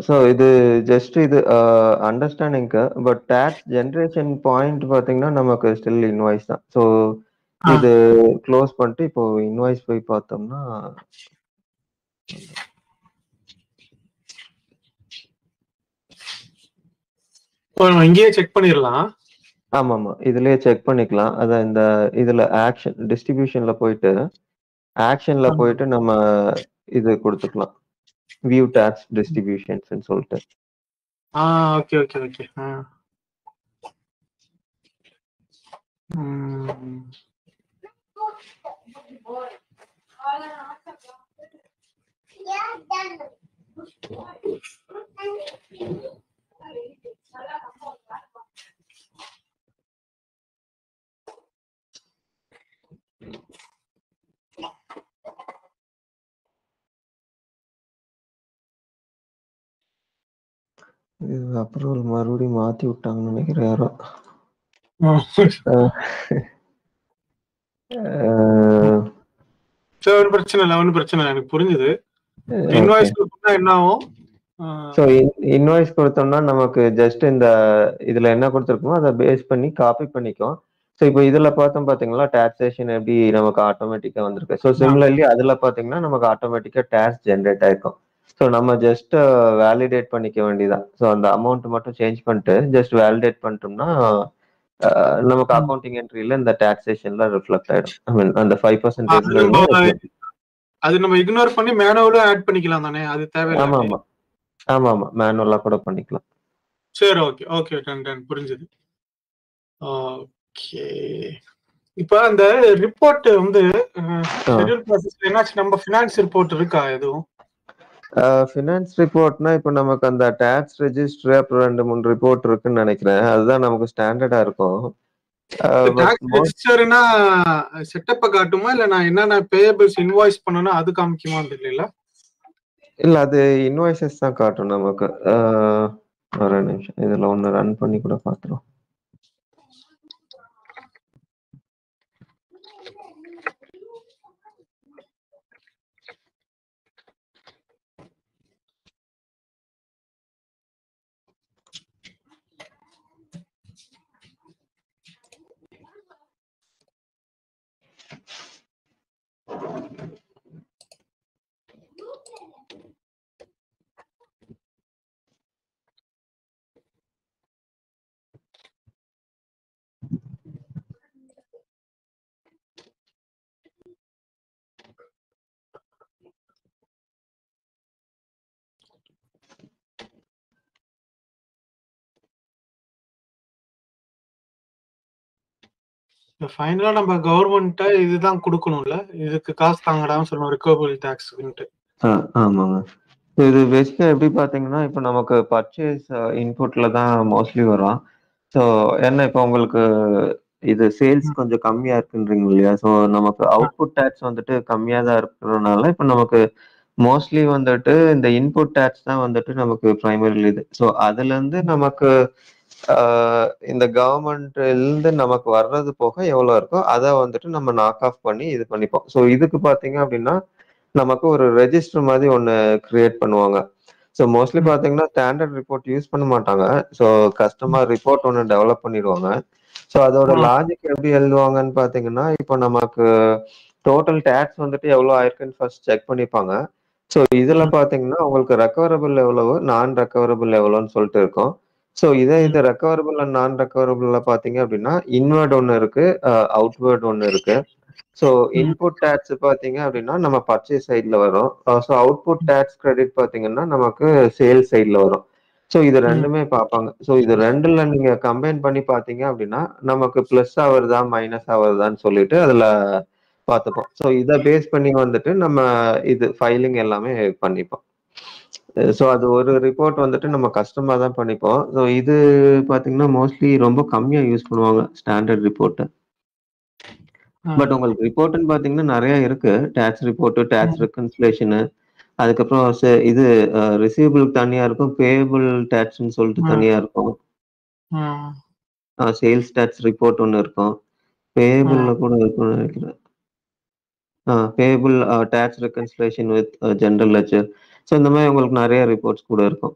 A: ஸோ இது ஜஸ்ட் இது அண்டர்ஸ்டாண்டிங்க்கு. பட் டேக்ஸ் ஜென்ரேஷன் பாயிண்ட் பாத்தீங்கன்னா நமக்கு ஸ்டில் இன்வாய்ஸ் தான். ஸோ இது க்ளோஸ் பண்ணிட்டு இப்போ இன்வாய்ஸ் போய் பார்த்தோம்னா
B: இங்கேயே செக் பண்ணிடலாம்.
A: ஆமா இதுலயே செக் பண்ணிக்கலாம். அதான் இந்த இதுல ஆக்ஷன் டிஸ்ட்ரிபியூஷன்ல போயிட்டு ஆக்ஷன்ல போயிட்டு நம்ம இது கொடுத்துக்கலாம், வியூ டாக்ஸ் டிஸ்ட்ரிபியூஷன்ஸ் சொல்லிட்டு.
B: Okay okay okay.
A: இது அப்ரூவல் மறுபடியும் மாத்தி விட்டாங்கன்னு நினைக்கிறேன் யாரோ.
B: பிரச்சனை இல்லை, ஒன்றும் பிரச்சனை இல்லை, எனக்கு புரிஞ்சுது. இன்வாய்ஸ் கொடுத்தா என்ன ஆகும்?
A: ஸோ இன்வாய்ஸ் கொடுத்தோம்னா நமக்கு ஜஸ்ட் இந்த இதுல என்ன கொடுத்துருக்கோமோ அதை பேஸ் பண்ணி காப்பி பண்ணிக்கும். ஸோ இப்போ இதுல பார்த்தோம் பாத்தீங்களா டாக்ஸேஷன் எப்படி நமக்கு ஆட்டோமேட்டிக்கா வந்திருக்கு. ஸோ சிமிலர்லி அதுல பாத்தீங்கன்னா நமக்கு ஆட்டோமேட்டிக்கா டாக்ஸ் ஜென்ரேட் ஆயிருக்கும். ஸோ நம்ம ஜஸ்ட் வேலிடேட் பண்ணிக்க வேண்டியதான். ஸோ அந்த அமௌண்ட் மட்டும் சேஞ்ச் பண்ணிட்டு ஜஸ்ட் வேலிடேட் பண்ணிட்டோம்னா நமக்கு அக்கௌண்டிங் என்ட்ரியில இந்த டாக்ஸேஷன்ல ரிஃப்ளெக்ட் ஆயிடும். ஐ மீன் அந்த 5%
B: அது நம்ம இக்னோர் பண்ணி மேனுவலா ஆட் பண்ணிக்கலாம் தானே, அது தேவையில்லை.
A: ஆமா மேனுவலா கூட பண்ணிக்கலாம்.
B: சரி ஓகே ஓகே டன் புரிஞ்சது. ஓகே இப்போ அந்த ரிப்போர்ட் வந்து ஷெட்யூல் ப்ராசஸ்ல என்னாச்சு, நம்ம ஃபினான்ஸ் ரிப்போர்ட் இருக்கா எதுவும்?
A: ஃபினான்ஸ் ரிப்போர்ட்னா இப்ப நமக்கு அந்த டாக்ஸ் ரெஜிஸ்டர் அப்புறம் 2, 3 ரிப்போர்ட் இருக்குன்னு நினைக்கிறேன். அதுதான் நமக்கு ஸ்டாண்டர்டா இருக்கும். பட்
B: டாக்ஸ் ரெஜிஸ்டர்னா செட்டப்ப காட்டுமா இல்ல நான் என்னென்ன பேயபிள்ஸ் இன்வாய்ஸ் பண்ணனும் அது காமிக்குமா தெரியல.
A: இல்ல அது இன்வாய்ஸஸ் தான் காட்டும் நமக்கு. ஒரு நிமிஷம் இதுல ஒன்னு ரன் பண்ணி கூட பாத்துறோம்.
B: ஃபைனலா நம்ம கவர்மெண்ட்ட இதுதான் கொடுக்கணும்ல, இதுக்கு காசு தாங்கடான்னு சொல்லணும் ரிகவரபிள் டாக்ஸ்ன்ட்டு.
A: ஆமாங்க. இது பேசிக்கா எப்படி பாத்தீங்கன்னா இப்ப நமக்கு பர்ச்சேஸ் இன்புட்ல தான் மோஸ்ட்லி வரும். ஸோ ஏன்னா இப்போ உங்களுக்கு இது சேல்ஸ் கொஞ்சம் கம்மியா இருக்குன்றீங்க இல்லையா? ஸோ நமக்கு அவுட்புட் டேக்ஸ் வந்துட்டு கம்மியா தான் இருக்கிறதுனால இப்போ நமக்கு மோஸ்ட்லி வந்துட்டு இந்த இன்புட் டேக்ஸ் தான் வந்துட்டு நமக்கு பிரைமரி இது. ஸோ அதுல இருந்து நமக்கு இந்த கவர்மெண்ட்ல இருந்து நமக்கு வர்றது போக எவ்வளவு இருக்கோ அதை வந்துட்டு நம்ம நாக் ஆஃப் பண்ணி இது பண்ணிப்போம். ஸோ இதுக்கு பாத்தீங்க அப்படின்னா நமக்கு ஒரு ரெஜிஸ்டர் மாதிரி ஒன்னு கிரியேட் பண்ணுவாங்க. ஸோ மோஸ்ட்லி பாத்தீங்கன்னா ஸ்டாண்டர்ட் ரிப்போர்ட் யூஸ் பண்ண மாட்டாங்க. ஸோ கஸ்டமர் ரிப்போர்ட் ஒன்று டெவலப் பண்ணிடுவாங்க. ஸோ அதோட லாஜிக் எப்படி எழுதுவாங்கன்னு பாத்தீங்கன்னா இப்போ நமக்கு டோட்டல் டேக்ஸ் வந்துட்டு எவ்வளவு ஆயிருக்குன்னு ஃபர்ஸ்ட் செக் பண்ணிப்பாங்க. ஸோ இதுல பாத்தீங்கன்னா உங்களுக்கு ரெக்கவரபிள் எவ்வளவு நான் ரெக்கவரபிள் எவ்வளோன்னு சொல்லிட்டு இருக்கும். ஸோ இது ரெக்கவரபிள் அண்ட் நான் ரெக்கவரபிள்ல பாத்தீங்க அப்படின்னா இன்வர்ட் ஒன்னு இருக்கு, அவுட்வர்ட் ஒன்னு இருக்கு. ஸோ இன்புட் டேக்ஸ் பாத்தீங்க அப்படின்னா நம்ம பர்ச்சேஸ் சைட்ல வரும். ஸோ அவுட்புட் டேக்ஸ் கிரெடிட் பாத்தீங்கன்னா நமக்கு சேல் சைட்ல வரும். ஸோ இது ரெண்டுமே பார்ப்பாங்க. ஸோ இது ரெண்டுல நீங்க கம்பைன் பண்ணி பாத்தீங்க அப்படின்னா நமக்கு பிளஸ் ஆகுறதா மைனஸ் ஆகுறதான்னு சொல்லிட்டு அதுல பார்த்துப்போம். ஸோ இதை பேஸ் பண்ணி வந்துட்டு நம்ம இது ஃபைலிங் எல்லாமே பண்ணிப்போம். ஸோ அது ஒரு ரிப்போர்ட் வந்துட்டு நம்ம கஷ்டமா தான் பண்ணிப்போம். ஸோ இது பாத்தீங்கன்னா மோஸ்ட்லி ரொம்ப கம்மியா யூஸ் பண்ணுவாங்க ஸ்டாண்டர்ட் ரிப்போர்ட். பட் உங்களுக்கு ரிப்போர்ட்னு பாத்தீங்கன்னா நிறைய இருக்கு. டாக்ஸ் ரிப்போர்ட், டாக்ஸ் ரெகன்சிலேஷன், அதுக்கப்புறம் இது ரிசீவபிள் தனியா இருக்கும், பேயபிள் டாக்ஸ்னு சொல்லிட்டு தனியா இருக்கும். சேல்ஸ் டாக்ஸ் ரிப்போர்ட் ஒன்னு இருக்கும், பேயபிள்ல கூட இருக்கும்னு நினைக்கிறேன். Payable tax reconciliation with general ledger. So இந்த மாதிரி உங்களுக்கு நிறைய ரிப்போர்ட்ஸ் கூட இருக்கும்.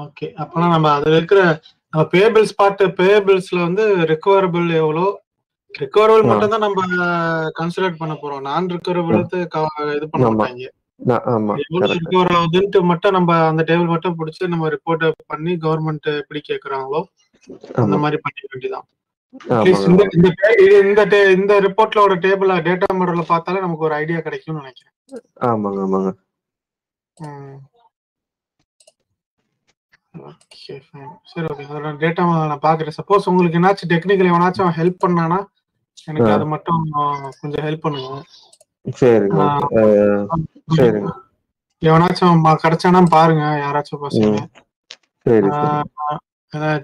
B: ஓகே. அப்பனா நம்ம அதுல இருக்கிற பேயபிள்ஸ் பார்ட், பேயபிள்ஸ்ல வந்து ரெக்கவரபிள் எவ்வளோ, ரெக்கவரபிள் மட்டும் தான் நம்ம கன்சிடர் பண்ண போறோம். நான் ரெக்கவரபிள் இது பண்ண மாட்டாங்க. எவ்வளவு ரெக்கவர் ஆகுதுன்ட்டு மட்டும் நம்ம அந்த டேபிள் மட்டும் பிடிச்சி நம்ம ரிப்போர்ட் பண்ணி கவர்மெண்ட் எப்படி கேக்குறாங்களோ அந்த மாதிரி பண்ணிக்க வேண்டியதான். இந்த ரிப்போர்ட்ல டேபிள் டேட்டா மாடல்ல பார்த்தாலே நமக்கு ஒரு ஐடியா கிடைக்கும்னு நினைக்கிறேன்.
A: ஆமாங்க ஆமாங்க.
B: Okay fine. சரி ஓகே. அதோட டேட்டா நான் பாக்குறேன். சப்போஸ் உங்களுக்கு என்னாச்சும் டெக்னிக்கல் எவனாச்சும் ஹெல்ப் பண்ணானா எனக்கு அது மட்டும் கொஞ்சம் ஹெல்ப் பண்ணுங்க.
A: சரிங்க. சரிங்க.
B: எவனாச்சும் கிடைச்சானா பாருங்க, யாராச்சும் பசங்க.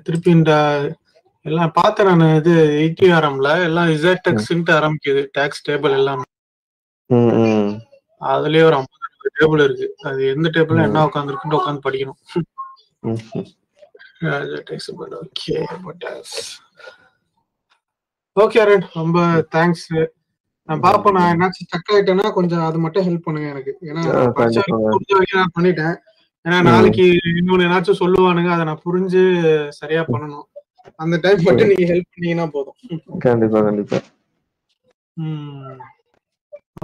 B: திருப்பி இந்த எல்லாம் பார்த்தேன் நான். இது ETRMல எல்லாம் இசட்எக்ஸ்ன்ட்டு ஆரம்பிக்குது டாக்ஸ் டேபிள் எல்லாமே. அதுலயே ஒரு 50 டேபிள் இருக்கு. அது எந்த டேபிள் என்ன உட்காந்துருக்குன்னு உட்காந்து படிக்கணும். ஓகே அருண், ரொம்ப தேங்க்ஸ். நான் பாப்போம். நான் என்னாச்சும் ஸ்டக் ஆயிட்டேன்னா கொஞ்சம் அது மட்டும் ஹெல்ப் பண்ணுங்க எனக்கு. ஏன்னா நான் பண்ணிட்டேன். ஏன்னா நாளைக்கு இன்னொன்னு ஏதாச்சும் சொல்லுவானுங்க, அதை நான் புரிஞ்சு சரியா பண்ணணும். அந்த டைம் மட்டும் நீங்க ஹெல்ப் பண்ணீங்கன்னா போதும்.
A: கண்டிப்பா கண்டிப்பா.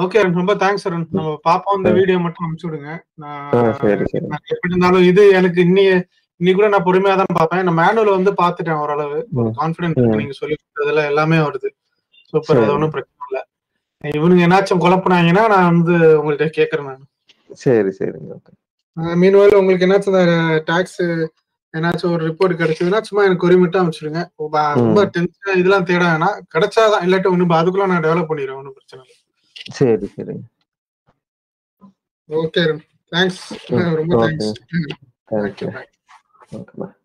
B: ஓகே அருண், ரொம்ப தேங்க்ஸ் அருண். நம்ம பாப்போம். இந்த வீடியோ மட்டும் அனுப்பிச்சு விடுங்க. நான் எப்படி இருந்தாலும் இது எனக்கு இன்னைக்கு கூட நான் பொறுமையா தான் பார்ப்பேன். நான் மேனுவல் வந்து பாத்துட்டேன் ஓரளவு. கான்பிடன்ஸ் இருக்கு. நீங்க சொல்லி கொடுத்ததுல எல்லாமே வருது. சூப்பர். அது ஒன்றும் பிரச்சனை இல்லை. இவனுங்க என்னாச்சும் குழப்பினாங்கன்னா நான் வந்து உங்கள்கிட்ட கேட்கறேன். நான்
A: சரி சரிங்க.
B: மீன்வேல் உங்களுக்கு என்னாச்சும் டாக்ஸ் ஏன்னாச்சும் ஒரு ரிப்போர்ட் கிடைச்சதுன்னா சும்மா எனக்கு ஒரு மட்டும் அமைச்சிருங்க. ரொம்ப டென்ஷன் இதெல்லாம் தேட வேணாம். கிடைச்சாதான், இல்லாட்டி ஒன்றும் அதுக்குள்ள நான் டெவலப் பண்ணிடுவேன். ஒன்றும் பிரச்சனை இல்லை.
A: சரி சரி.
B: ஓகே. தேங்க்ஸ். ரொம்ப
A: okay.
B: Thanks.
A: Thank you. Okay bye.